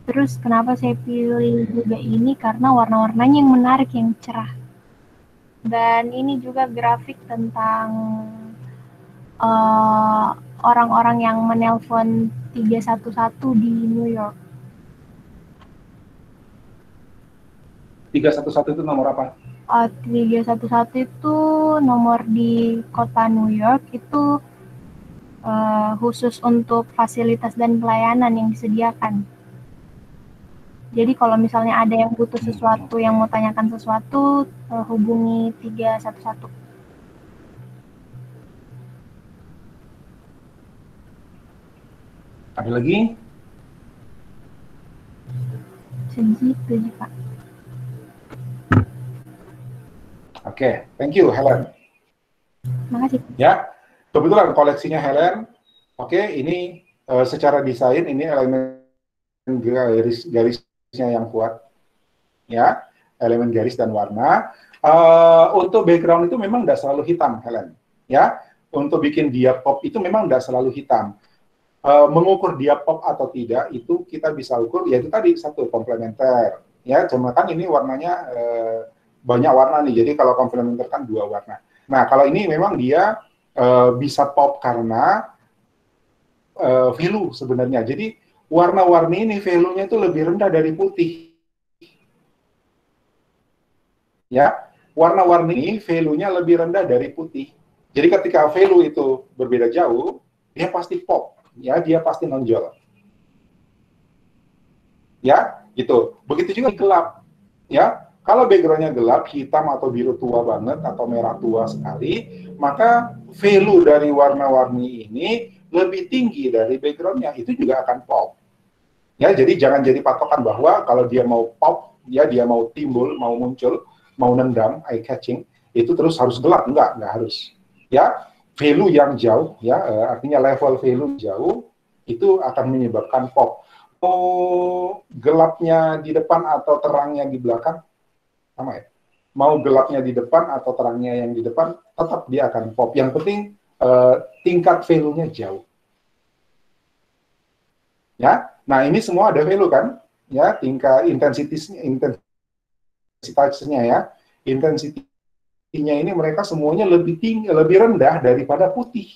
Terus kenapa saya pilih juga ini karena warna-warnanya yang menarik, yang cerah. Dan ini juga grafik tentang orang-orang yang menelpon 311 di New York. 311 itu nomor apa? 311 itu nomor di kota New York, itu khusus untuk fasilitas dan pelayanan yang disediakan. Jadi kalau misalnya ada yang butuh sesuatu, yang mau tanyakan sesuatu, hubungi 311. Ada lagi? Segitu sih, Pak. Oke, thank you Helen. Makasih. Ya, kebetulan koleksinya Helen. Oke, ini secara desain ini elemen garisnya yang kuat, ya, elemen garis dan warna. Untuk background itu memang tidak selalu hitam, Helen. Ya, untuk bikin dia pop itu memang tidak selalu hitam. Mengukur dia pop atau tidak itu kita bisa ukur, yaitu tadi satu komplementer. Ya, cuma kan ini warnanya banyak warna nih. Jadi kalau komplementer kan 2 warna. Nah, kalau ini memang dia bisa pop karena value sebenarnya. Jadi warna-warni ini value-nya itu lebih rendah dari putih. Ya, warna-warni ini value-nya lebih rendah dari putih. Jadi ketika value itu berbeda jauh, dia pasti pop, ya, dia pasti nonjol. Ya, gitu. Begitu juga gelap, ya. Kalau background-nya gelap, hitam atau biru tua banget atau merah tua sekali, maka value dari warna-warni ini lebih tinggi dari background-nya, itu juga akan pop. Ya, jadi jangan jadi patokan bahwa kalau dia mau pop, ya dia mau timbul, mau muncul, mau nendang, eye catching, itu terus harus gelap, enggak harus. Ya, value yang jauh, ya artinya level value jauh, itu akan menyebabkan pop. Mau gelapnya di depan atau terangnya di belakang, sama ya. Mau gelapnya di depan atau terangnya yang di depan, tetap dia akan pop. Yang penting tingkat value-nya jauh. Ya, nah ini semua ada value kan? Ya, tingkat intensitasnya ya, intensitinya ini mereka semuanya lebih tinggi, lebih rendah daripada putih.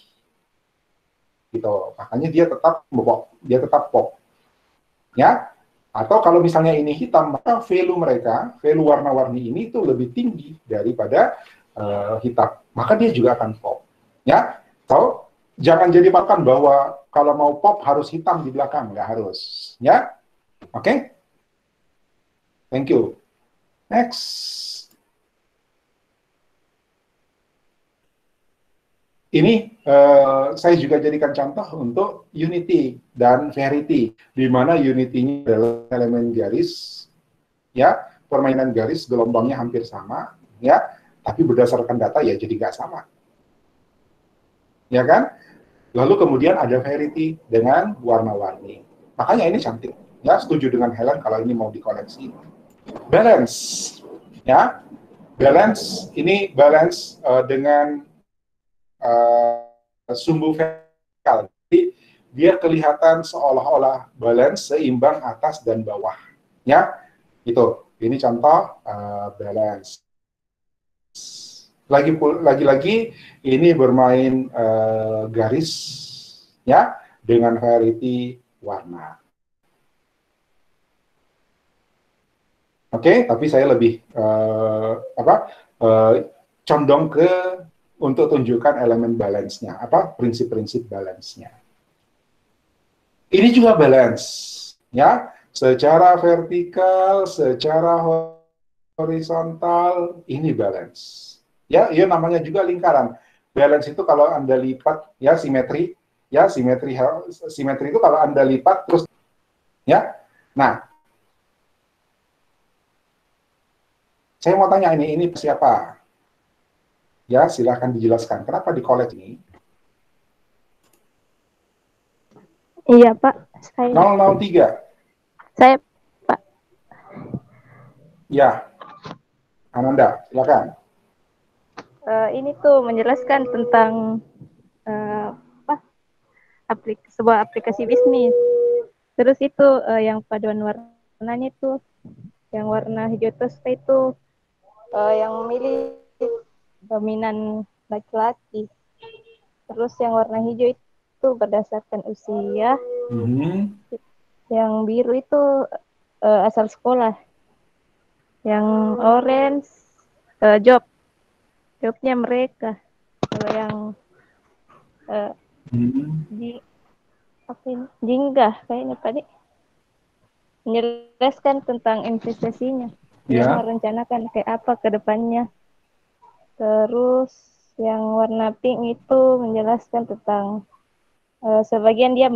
Gitu. Makanya dia tetap pop, dia tetap pop. Ya, atau kalau misalnya ini hitam, maka value mereka, value warna-warni ini itu lebih tinggi daripada hitam. Maka dia juga akan pop. Ya, so jangan jadi patokan bahwa kalau mau pop harus hitam di belakang, nggak harus. Ya, oke? Okay? Thank you. Next. Ini saya juga jadikan contoh untuk unity dan verity, di mana unity-nya adalah elemen garis, ya, permainan garis gelombangnya hampir sama, ya, tapi berdasarkan data ya jadi nggak sama, ya kan? Lalu kemudian ada verity dengan warna-warni. Makanya ini cantik, ya. Setuju dengan Helen kalau ini mau dikoleksi. Balance, ya, balance ini balance dengan sumbu vertikal. Jadi dia kelihatan seolah-olah balance, seimbang atas dan bawah. Ya, itu. Ini contoh balance. Lagi-lagi ini bermain garis, ya, dengan variety warna. Oke, tapi saya lebih condong ke untuk tunjukkan elemen balance-nya, prinsip-prinsip balance-nya. Ini juga balance, ya, secara vertikal, secara horizontal, ini balance. Ya, iya namanya juga lingkaran. Balance itu kalau Anda lipat, ya, simetri, ya, simetri itu kalau Anda lipat terus, ya. Nah, saya mau tanya ini siapa? Ya, silahkan dijelaskan. Kenapa di college ini? Iya, Pak. Saya. 003. Saya, Pak. Ya. Ananda, silakan. Ini tuh menjelaskan tentang apa sebuah aplikasi bisnis. Terus itu yang paduan warnanya itu yang warna hijau toska itu yang milih dominan laki-laki. Terus yang warna hijau itu berdasarkan usia. Yang biru itu asal sekolah. Yang orange jobnya mereka. Kalau yang Jinggah kayaknya Pak Dik menjelaskan tentang investasinya. Dia merencanakan kayak apa ke depannya. Terus yang warna pink itu menjelaskan tentang sebagian dia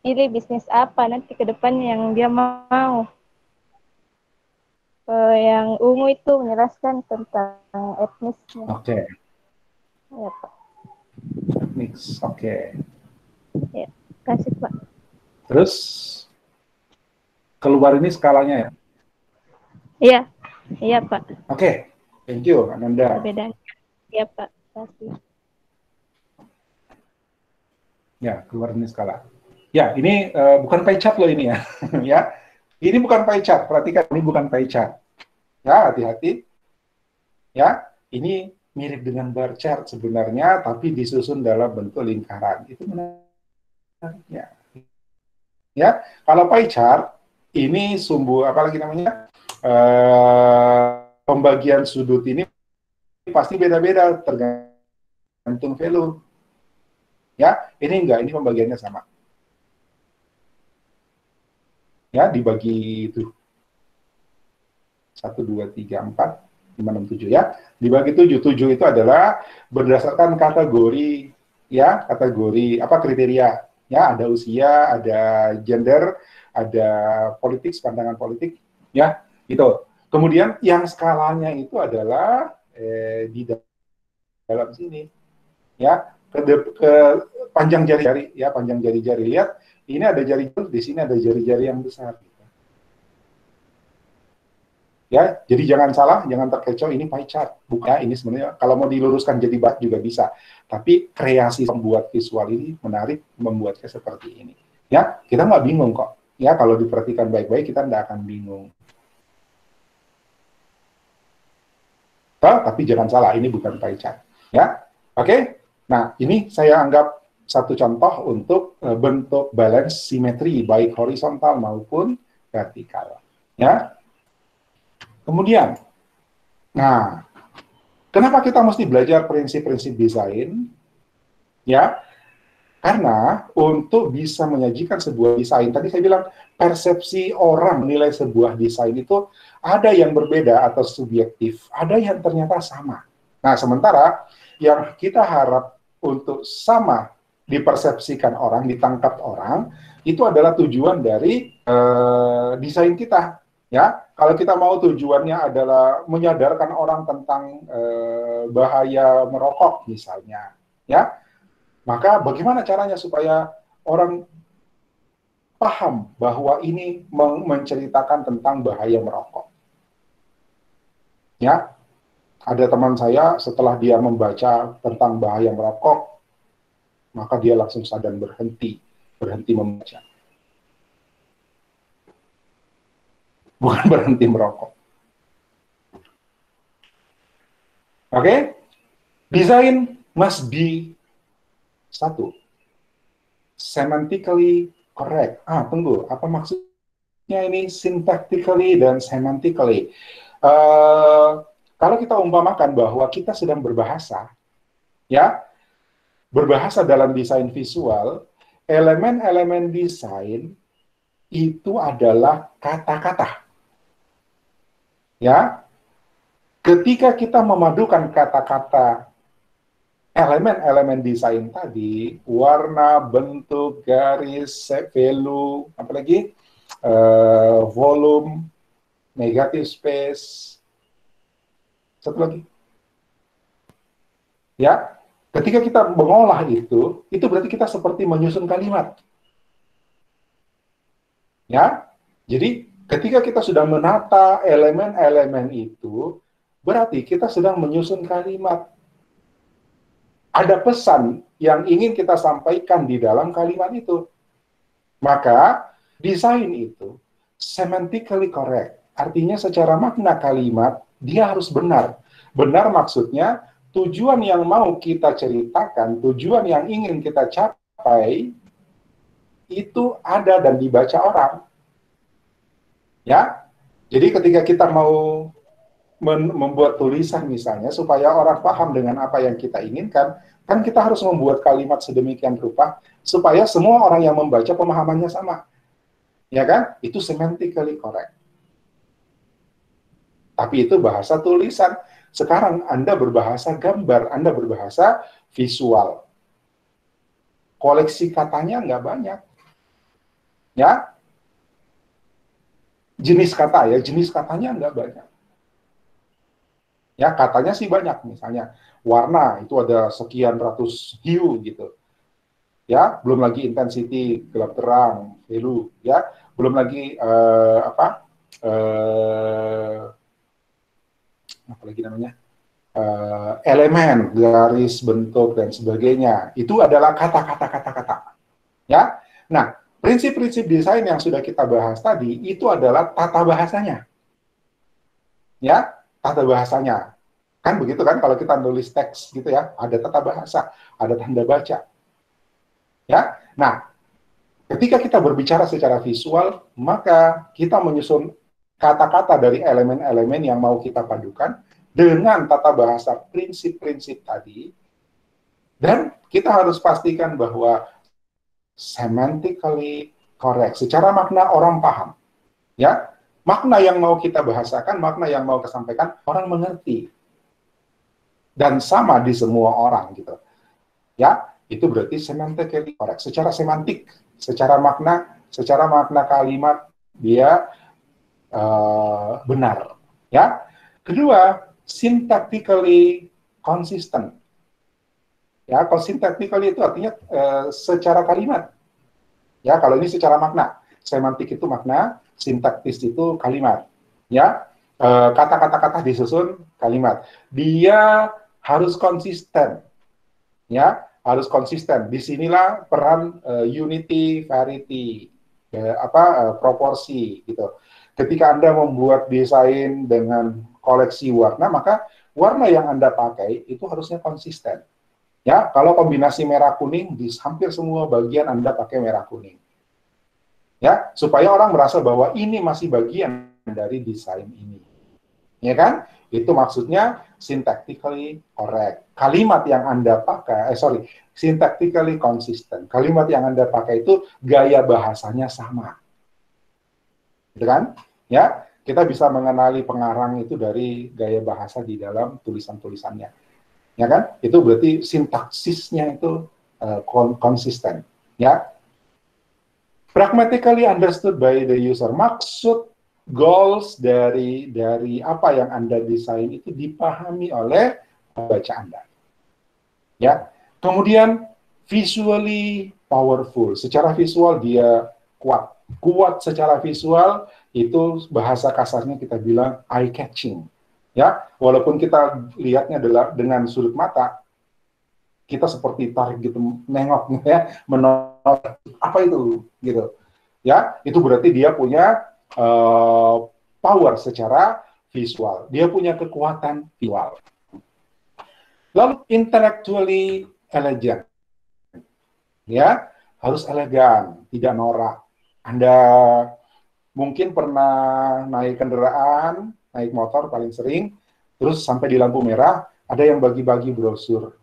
pilih bisnis apa nanti ke depannya yang dia mau. Yang ungu itu menjelaskan tentang etnisnya. Oke. Ya, Pak. Etnis, oke. Ya, kasih Pak. Terus keluar ini skalanya ya? Iya, iya Pak. Oke, thank you Ananda. Perbedaannya. Iya Pak, kasih. Ya, keluar ini skala. Ya, ini bukan pie chart loh ini ya. Ya, ini bukan pie chart. Perhatikan, ini bukan pie chart. Ya, hati-hati. Ya, ini mirip dengan bar chart sebenarnya, tapi disusun dalam bentuk lingkaran. Itu menariknya. Ya, kalau pie chart ini sumbu apalagi namanya pembagian sudut ini pasti beda-beda tergantung value. Ya, ini enggak, ini pembagiannya sama. Ya, dibagi itu 1, 2, 3, 4, 5, 6, 7 ya. Dibagi 7, 7 itu adalah berdasarkan kategori ya, kategori apa kriteria. Ya, ada usia, ada gender, ada politik, pandangan politik, ya, itu. Kemudian yang skalanya itu adalah di dalam sini, ya, ke panjang jari-jari, ya, panjang jari-jari. Lihat, ini ada jari di sini ada jari-jari yang besar. Ya, jadi jangan salah, jangan terkecoh, ini pie chart. Bukan, ini sebenarnya kalau mau diluruskan jadi bat juga bisa. Tapi kreasi pembuat visual ini menarik membuatnya seperti ini. Ya, kita nggak bingung kok. Ya, kalau diperhatikan baik-baik kita nggak akan bingung. Tapi jangan salah, ini bukan pie chart. Ya, oke. Nah, ini saya anggap satu contoh untuk bentuk balance simetri baik horizontal maupun vertikal. Ya. Kemudian, nah, kenapa kita mesti belajar prinsip-prinsip desain? Ya, karena untuk bisa menyajikan sebuah desain, tadi saya bilang persepsi orang menilai sebuah desain itu ada yang berbeda atau subjektif, ada yang ternyata sama. Nah, sementara yang kita harap untuk sama dipersepsikan orang, ditangkap orang, itu adalah tujuan dari desain kita. Ya, kalau kita mau tujuannya adalah menyadarkan orang tentang bahaya merokok misalnya, ya, maka bagaimana caranya supaya orang paham bahwa ini menceritakan tentang bahaya merokok? Ya, ada teman saya setelah dia membaca tentang bahaya merokok, maka dia langsung sadar berhenti membaca. Bukan berhenti merokok. Oke? Design must be satu, semantically correct. Tunggu, apa maksudnya ini syntactically dan semantically? Kalau kita umpamakan bahwa kita sedang berbahasa, ya, berbahasa dalam desain visual, elemen-elemen desain itu adalah kata-kata. Ya, ketika kita memadukan kata-kata elemen-elemen desain tadi, warna, bentuk, garis, value, apalagi volume, negative space, satu lagi. Ya, ketika kita mengolah itu berarti kita seperti menyusun kalimat. Ya, jadi ketika kita sudah menata elemen-elemen itu, berarti kita sedang menyusun kalimat. ada pesan yang ingin kita sampaikan di dalam kalimat itu. Maka desain itu semantically correct. Artinya secara makna kalimat dia harus benar. Benar maksudnya tujuan yang mau kita ceritakan, tujuan yang ingin kita capai itu ada dan dibaca orang. Ya. Jadi ketika kita mau membuat tulisan misalnya supaya orang paham dengan apa yang kita inginkan, kan kita harus membuat kalimat sedemikian rupa supaya semua orang yang membaca pemahamannya sama. Ya kan? Itu semantically correct. Tapi itu bahasa tulisan. Sekarang Anda berbahasa gambar, Anda berbahasa visual. Koleksi katanya nggak banyak. Ya? Jenis kata ya, jenis katanya nggak banyak. Ya, katanya sih banyak, misalnya warna itu ada sekian ratus hue gitu. Ya, belum lagi intensity, gelap terang, value, ya, belum lagi apa lagi namanya, elemen, garis, bentuk dan sebagainya. Itu adalah kata-kata. Ya, nah prinsip-prinsip desain yang sudah kita bahas tadi itu adalah tata bahasanya. Ya, tata bahasanya. Kan begitu kan kalau kita nulis teks gitu ya, ada tata bahasa, ada tanda baca. Ya. Nah, ketika kita berbicara secara visual, maka kita menyusun kata-kata dari elemen-elemen yang mau kita padukan dengan tata bahasa prinsip-prinsip tadi. Dan kita harus pastikan bahwa semantically correct, secara makna orang paham. Ya, makna yang mau kita bahasakan, makna yang mau kita sampaikan, orang mengerti. Dan sama di semua orang gitu. Ya, itu berarti semantically correct. Secara semantik, secara makna kalimat dia benar. Ya. Kedua, syntactically consistent. Ya, syntactically itu artinya secara kalimat. Ya, kalau ini secara makna. Semantik itu makna, sintaktis itu kalimat. Ya, kata-kata disusun kalimat. Dia harus konsisten. Ya, harus konsisten. Disinilah peran unity, variety, proporsi gitu. Ketika Anda membuat desain dengan koleksi warna, maka warna yang Anda pakai itu harusnya konsisten. Ya, kalau kombinasi merah kuning di hampir semua bagian Anda pakai merah kuning. Ya, supaya orang merasa bahwa ini masih bagian dari desain ini. Ya kan? Itu maksudnya syntactically correct. Kalimat yang Anda pakai, syntactically consistent. Kalimat yang Anda pakai itu gaya bahasanya sama. Gitu kan? Ya, kita bisa mengenali pengarang itu dari gaya bahasa di dalam tulisan-tulisannya. Ya kan? Itu berarti sintaksisnya itu konsisten. Ya. Pragmatically understood by the user. Maksud goals dari apa yang Anda desain itu dipahami oleh pembaca Anda. Ya. Kemudian visually powerful. Secara visual dia kuat. Kuat secara visual itu bahasa kasarnya kita bilang eye catching. Ya, walaupun kita lihatnya adalah dengan sudut mata, kita seperti tarik gitu, nengok ya, menolak apa itu gitu. Ya, itu berarti dia punya power secara visual. Dia punya kekuatan visual. Lalu intellectually elegant. Ya, harus elegan, tidak norak. Anda mungkin pernah naik kendaraan, naik motor paling sering, terus sampai di lampu merah, ada yang bagi-bagi brosur.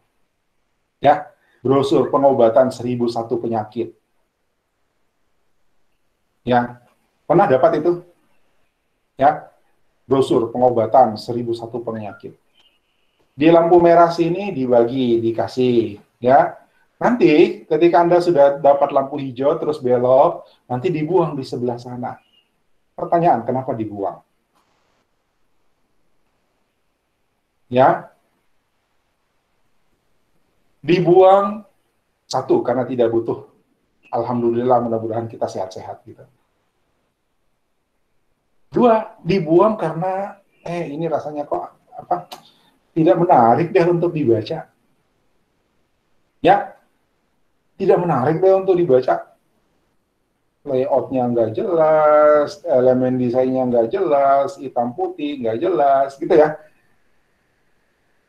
Ya, brosur pengobatan 1001 penyakit. Ya, pernah dapat itu? Ya, brosur pengobatan 1001 penyakit. Di lampu merah sini dibagi, dikasih, ya. Nanti ketika Anda sudah dapat lampu hijau terus belok, nanti dibuang di sebelah sana. Pertanyaan, kenapa dibuang? Ya. Dibuang satu karena tidak butuh. Alhamdulillah, mudah-mudahan kita sehat-sehat gitu. Dua, dibuang karena ini rasanya kok tidak menarik deh untuk dibaca. Ya, tidak menarik deh untuk dibaca. Layoutnya nggak jelas, elemen desainnya nggak jelas, hitam putih nggak jelas, gitu ya.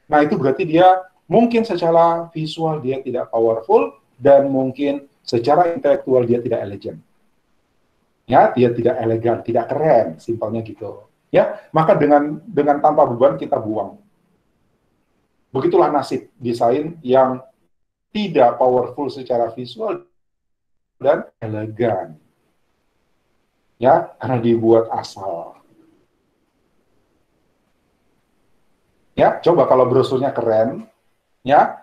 Nah, itu berarti dia mungkin secara visual dia tidak powerful, dan mungkin secara intelektual dia tidak elegan. Ya, dia tidak elegan, tidak keren, simpelnya gitu. Ya, maka dengan tanpa beban kita buang. Begitulah nasib desain yang tidak powerful secara visual dan elegan. Ya, karena dibuat asal. Ya, coba kalau brosurnya keren, ya,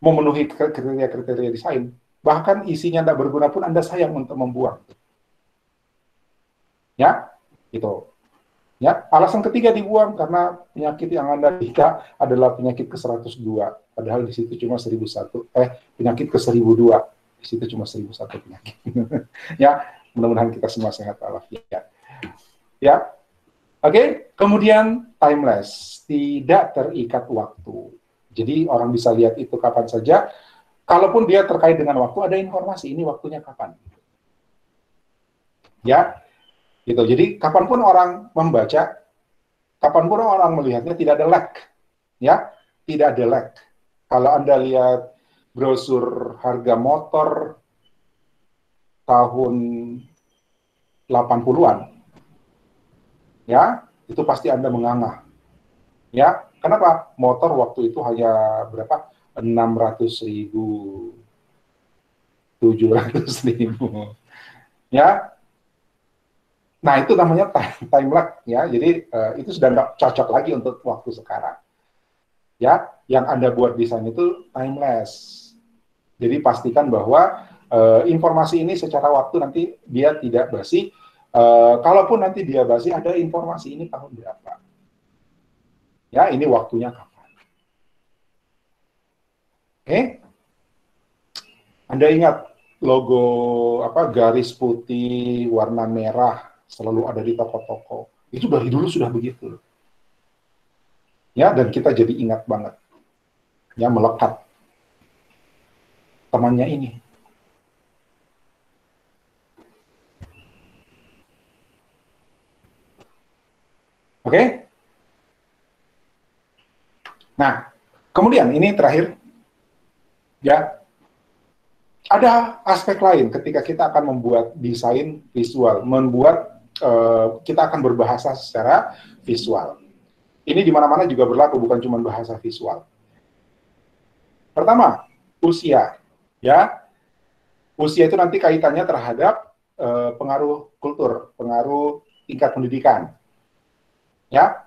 memenuhi kriteria desain, bahkan isinya tidak berguna pun Anda sayang untuk membuang. Ya, itu. Ya, alasan ketiga dibuang karena penyakit yang Anda derita adalah penyakit ke-102, padahal di situ cuma 1001, penyakit ke-1002, di situ cuma 1001 penyakit. Ya, mudah-mudahan kita semua sehat walafiat. Ya, oke. Kemudian timeless, tidak terikat waktu. Jadi orang bisa lihat itu kapan saja. Kalaupun dia terkait dengan waktu, ada informasi ini waktunya kapan. Ya, gitu. Jadi kapanpun orang membaca, kapanpun orang melihatnya, tidak ada lag. Ya, tidak ada lag. Kalau Anda lihat brosur harga motor tahun 80-an, ya, itu pasti Anda menganga. Ya, kenapa? Motor waktu itu hanya berapa? 600.000, 700.000. Ya, nah itu namanya time lag, ya. Jadi itu sudah nggak cocok lagi untuk waktu sekarang. Ya, yang Anda buat desain itu timeless. Jadi pastikan bahwa informasi ini secara waktu nanti dia tidak basi. Kalaupun nanti dia basi, ada informasi ini tahun berapa. Ya, ini waktunya kapan. Oke? Anda ingat logo garis putih warna merah selalu ada di toko-toko. Itu dari dulu sudah begitu. Ya, dan kita jadi ingat banget. Ya, melekat. Temannya ini. Oke? Nah, kemudian ini terakhir. Ya, ada aspek lain ketika kita akan membuat desain visual, kita akan berbahasa secara visual. Ini di mana-mana juga berlaku, bukan cuma bahasa visual. Pertama, usia. Ya, usia itu nanti kaitannya terhadap pengaruh kultur, pengaruh tingkat pendidikan. Ya,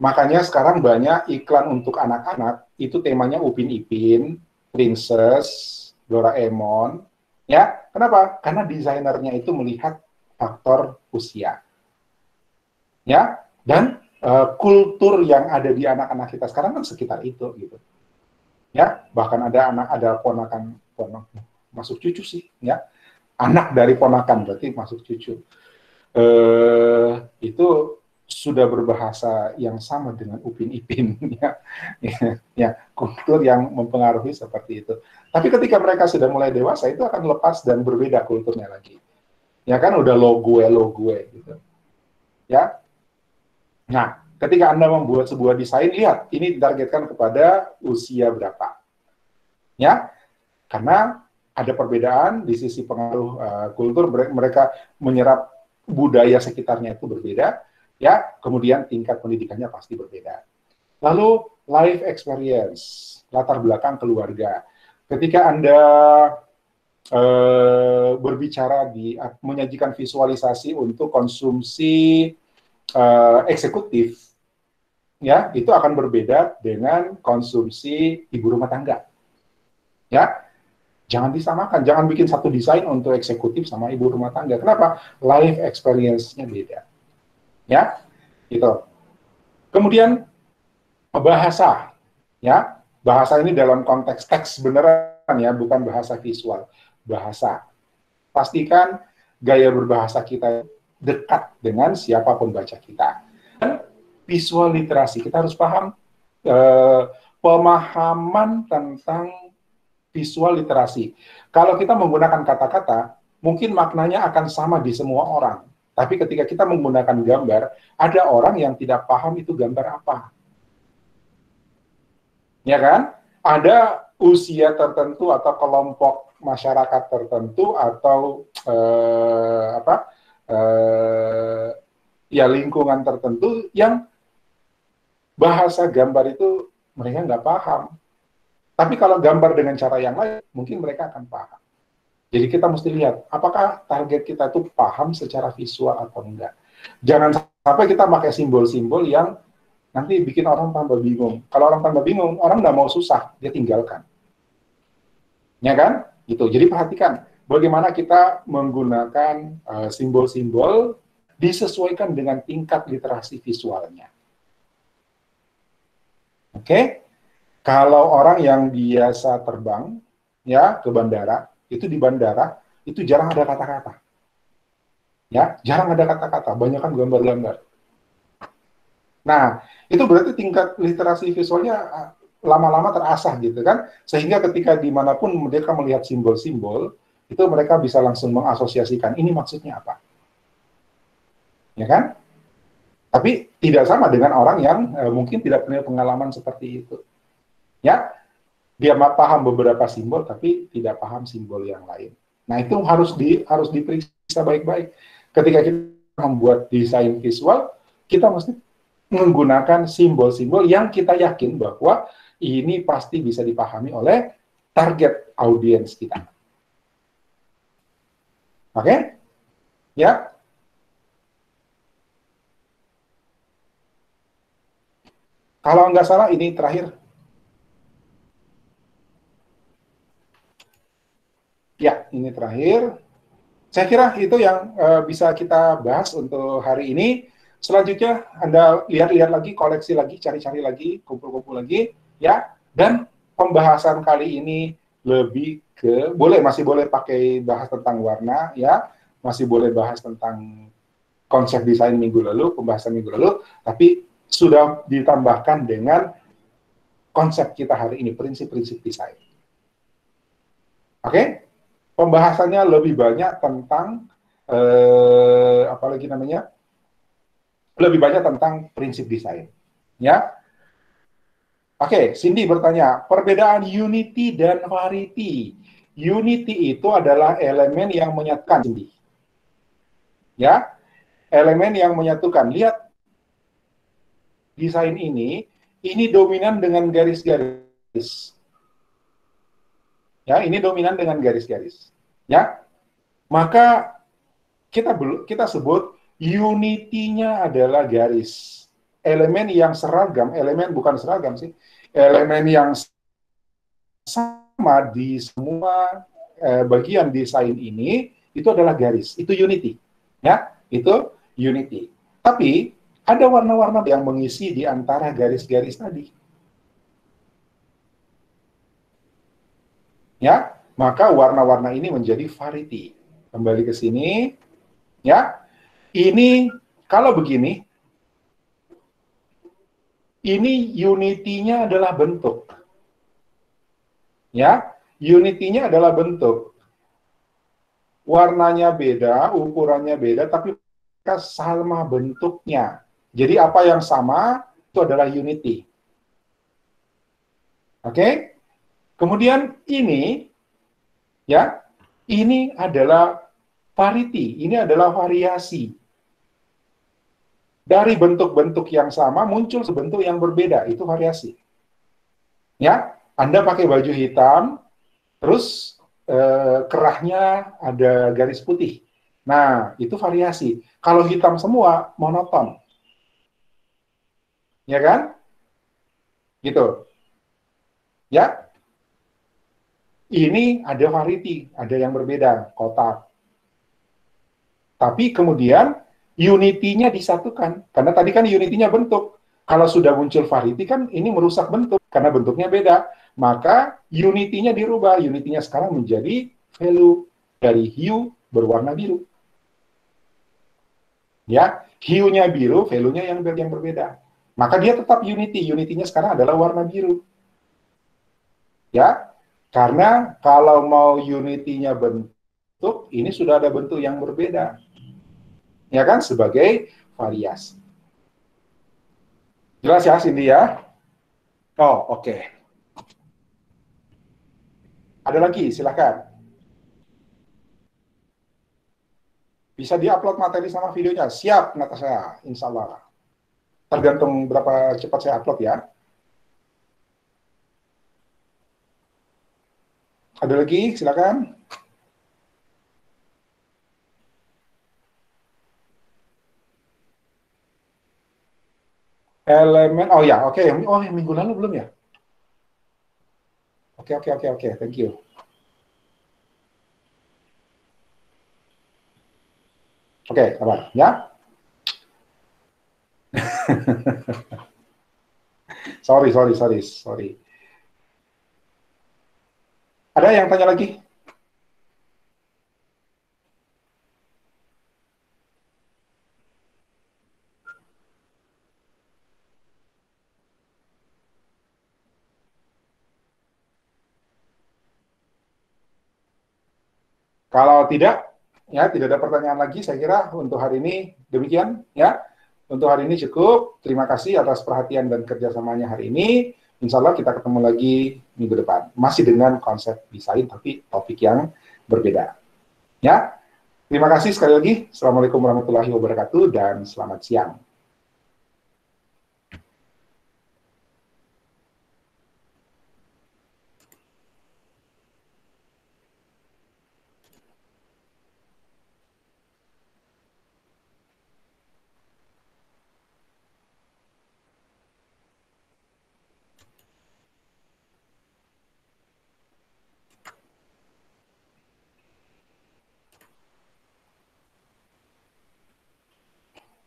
makanya sekarang banyak iklan untuk anak-anak itu temanya Upin Ipin, Princess, Doraemon. Ya, kenapa? Karena desainernya itu melihat faktor usia. Ya, dan kultur yang ada di anak-anak kita sekarang kan sekitar itu gitu. Ya, bahkan ada ponakan masuk cucu sih, ya. Anak dari ponakan berarti masuk cucu. Itu sudah berbahasa yang sama dengan Upin Ipin, ya. Ya, kultur yang mempengaruhi seperti itu. Tapi ketika mereka sudah mulai dewasa, itu akan lepas dan berbeda kulturnya lagi. Ya kan, udah lo gue gitu. Ya. Nah, ketika Anda membuat sebuah desain, lihat, ini ditargetkan kepada usia berapa. Ya, karena ada perbedaan di sisi pengaruh kultur, mereka menyerap budaya sekitarnya itu berbeda, ya, kemudian tingkat pendidikannya pasti berbeda. Lalu, life experience, latar belakang keluarga. Ketika Anda berbicara menyajikan visualisasi untuk konsumsi eksekutif, ya, itu akan berbeda dengan konsumsi ibu rumah tangga. Ya, jangan disamakan, jangan bikin satu desain untuk eksekutif sama ibu rumah tangga. Kenapa? Life experience-nya beda. Ya, gitu. Kemudian bahasa, ya, bahasa ini dalam konteks teks beneran ya, bukan bahasa visual. Bahasa. Pastikan gaya berbahasa kita dekat dengan siapa pembaca kita. Dan visual literasi, kita harus paham pemahaman tentang visual literasi. Kalau kita menggunakan kata-kata, mungkin maknanya akan sama di semua orang. Tapi ketika kita menggunakan gambar, ada orang yang tidak paham itu gambar apa. Ya kan? Ada usia tertentu atau kelompok masyarakat tertentu atau ya lingkungan tertentu yang bahasa gambar itu mereka nggak paham. Tapi kalau gambar dengan cara yang lain, mungkin mereka akan paham. Jadi kita mesti lihat, apakah target kita itu paham secara visual atau enggak. Jangan sampai kita pakai simbol-simbol yang nanti bikin orang tambah bingung. Kalau orang tambah bingung, orang nggak mau susah, dia tinggalkan. Ya kan? Gitu. Jadi perhatikan bagaimana kita menggunakan simbol-simbol disesuaikan dengan tingkat literasi visualnya. Oke? Kalau orang yang biasa terbang ya ke bandara, itu di bandara itu jarang ada kata-kata. Ya, jarang ada kata-kata, banyak kan gambar-gambar. Nah, itu berarti tingkat literasi visualnya lama-lama terasah gitu kan, sehingga ketika dimanapun mereka melihat simbol-simbol, itu mereka bisa langsung mengasosiasikan, ini maksudnya apa. Ya kan? Tapi tidak sama dengan orang yang mungkin tidak punya pengalaman seperti itu. Ya, dia paham beberapa simbol, tapi tidak paham simbol yang lain. Nah, itu harus diperiksa baik-baik. Ketika kita membuat desain visual, kita mesti menggunakan simbol-simbol yang kita yakin bahwa ini pasti bisa dipahami oleh target audiens kita. Oke? Ya? Kalau nggak salah, ini terakhir. Ya, ini terakhir. Saya kira itu yang bisa kita bahas untuk hari ini. Selanjutnya, Anda lihat-lihat lagi, koleksi lagi, cari-cari lagi, kumpul-kumpul lagi, ya. Dan pembahasan kali ini lebih ke, masih boleh pakai bahas tentang warna, ya. Masih boleh bahas tentang konsep desain minggu lalu, pembahasan minggu lalu, tapi sudah ditambahkan dengan konsep kita hari ini, prinsip-prinsip desain. Oke? Pembahasannya lebih banyak tentang, apalagi namanya, lebih banyak tentang prinsip desain. Ya. Oke, Cindy bertanya, perbedaan unity dan variety. Unity itu adalah elemen yang menyatukan, Cindy. Ya, elemen yang menyatukan. Lihat desain ini dominan dengan garis-garis. Ya, ini dominan dengan garis-garis. Ya, maka kita sebut unity-nya adalah garis. Elemen yang seragam, bukan seragam sih, elemen yang sama di semua bagian desain ini, itu adalah garis. Itu unity. Ya, itu unity. Tapi, ada warna-warna yang mengisi di antara garis-garis tadi. Ya, maka warna-warna ini menjadi variety. Kembali ke sini. Ya, ini kalau begini, ini unity-nya adalah bentuk. Ya, unity-nya adalah bentuk. Warnanya beda, ukurannya beda, tapi mereka sama bentuknya. Jadi apa yang sama itu adalah unity. Oke? Kemudian ini, ya, ini adalah variety, ini adalah variasi. Dari bentuk-bentuk yang sama muncul sebentuk yang berbeda, itu variasi. Ya, Anda pakai baju hitam, terus kerahnya ada garis putih. Nah, itu variasi. Kalau hitam semua, monoton. Ya kan? Gitu. Ya. Ini ada variety, ada yang berbeda, kotak. Tapi kemudian unity-nya disatukan. Karena tadi kan unity-nya bentuk. Kalau sudah muncul variety kan ini merusak bentuk. Karena bentuknya beda. Maka unity-nya dirubah. Unity-nya sekarang menjadi value dari hue berwarna biru. Ya, hue-nya biru, value-nya yang berbeda. Maka dia tetap unity. Unity-nya sekarang adalah warna biru. Ya, Karena kalau mau unity-nya bentuk, ini sudah ada bentuk yang berbeda. Ya kan? Sebagai variasi. Jelas ya, Cindy ya? Oh, oke. Ada lagi, silakan. Bisa di-upload materi sama videonya. Siap, Natasha. Insya Allah. Tergantung berapa cepat saya upload ya. Ada lagi, silakan. Elemen, oh ya, oke. Oh, yang minggu lalu belum ya? Oke, thank you. Oke, kabar ya. sorry. Ada yang tanya lagi? Kalau tidak, ya tidak ada pertanyaan lagi, saya kira untuk hari ini demikian ya. Untuk hari ini cukup. Terima kasih atas perhatian dan kerjasamanya hari ini. Insya Allah kita ketemu lagi minggu depan. Masih dengan konsep desain, tapi topik yang berbeda. Ya, terima kasih sekali lagi. Assalamualaikum warahmatullahi wabarakatuh dan selamat siang.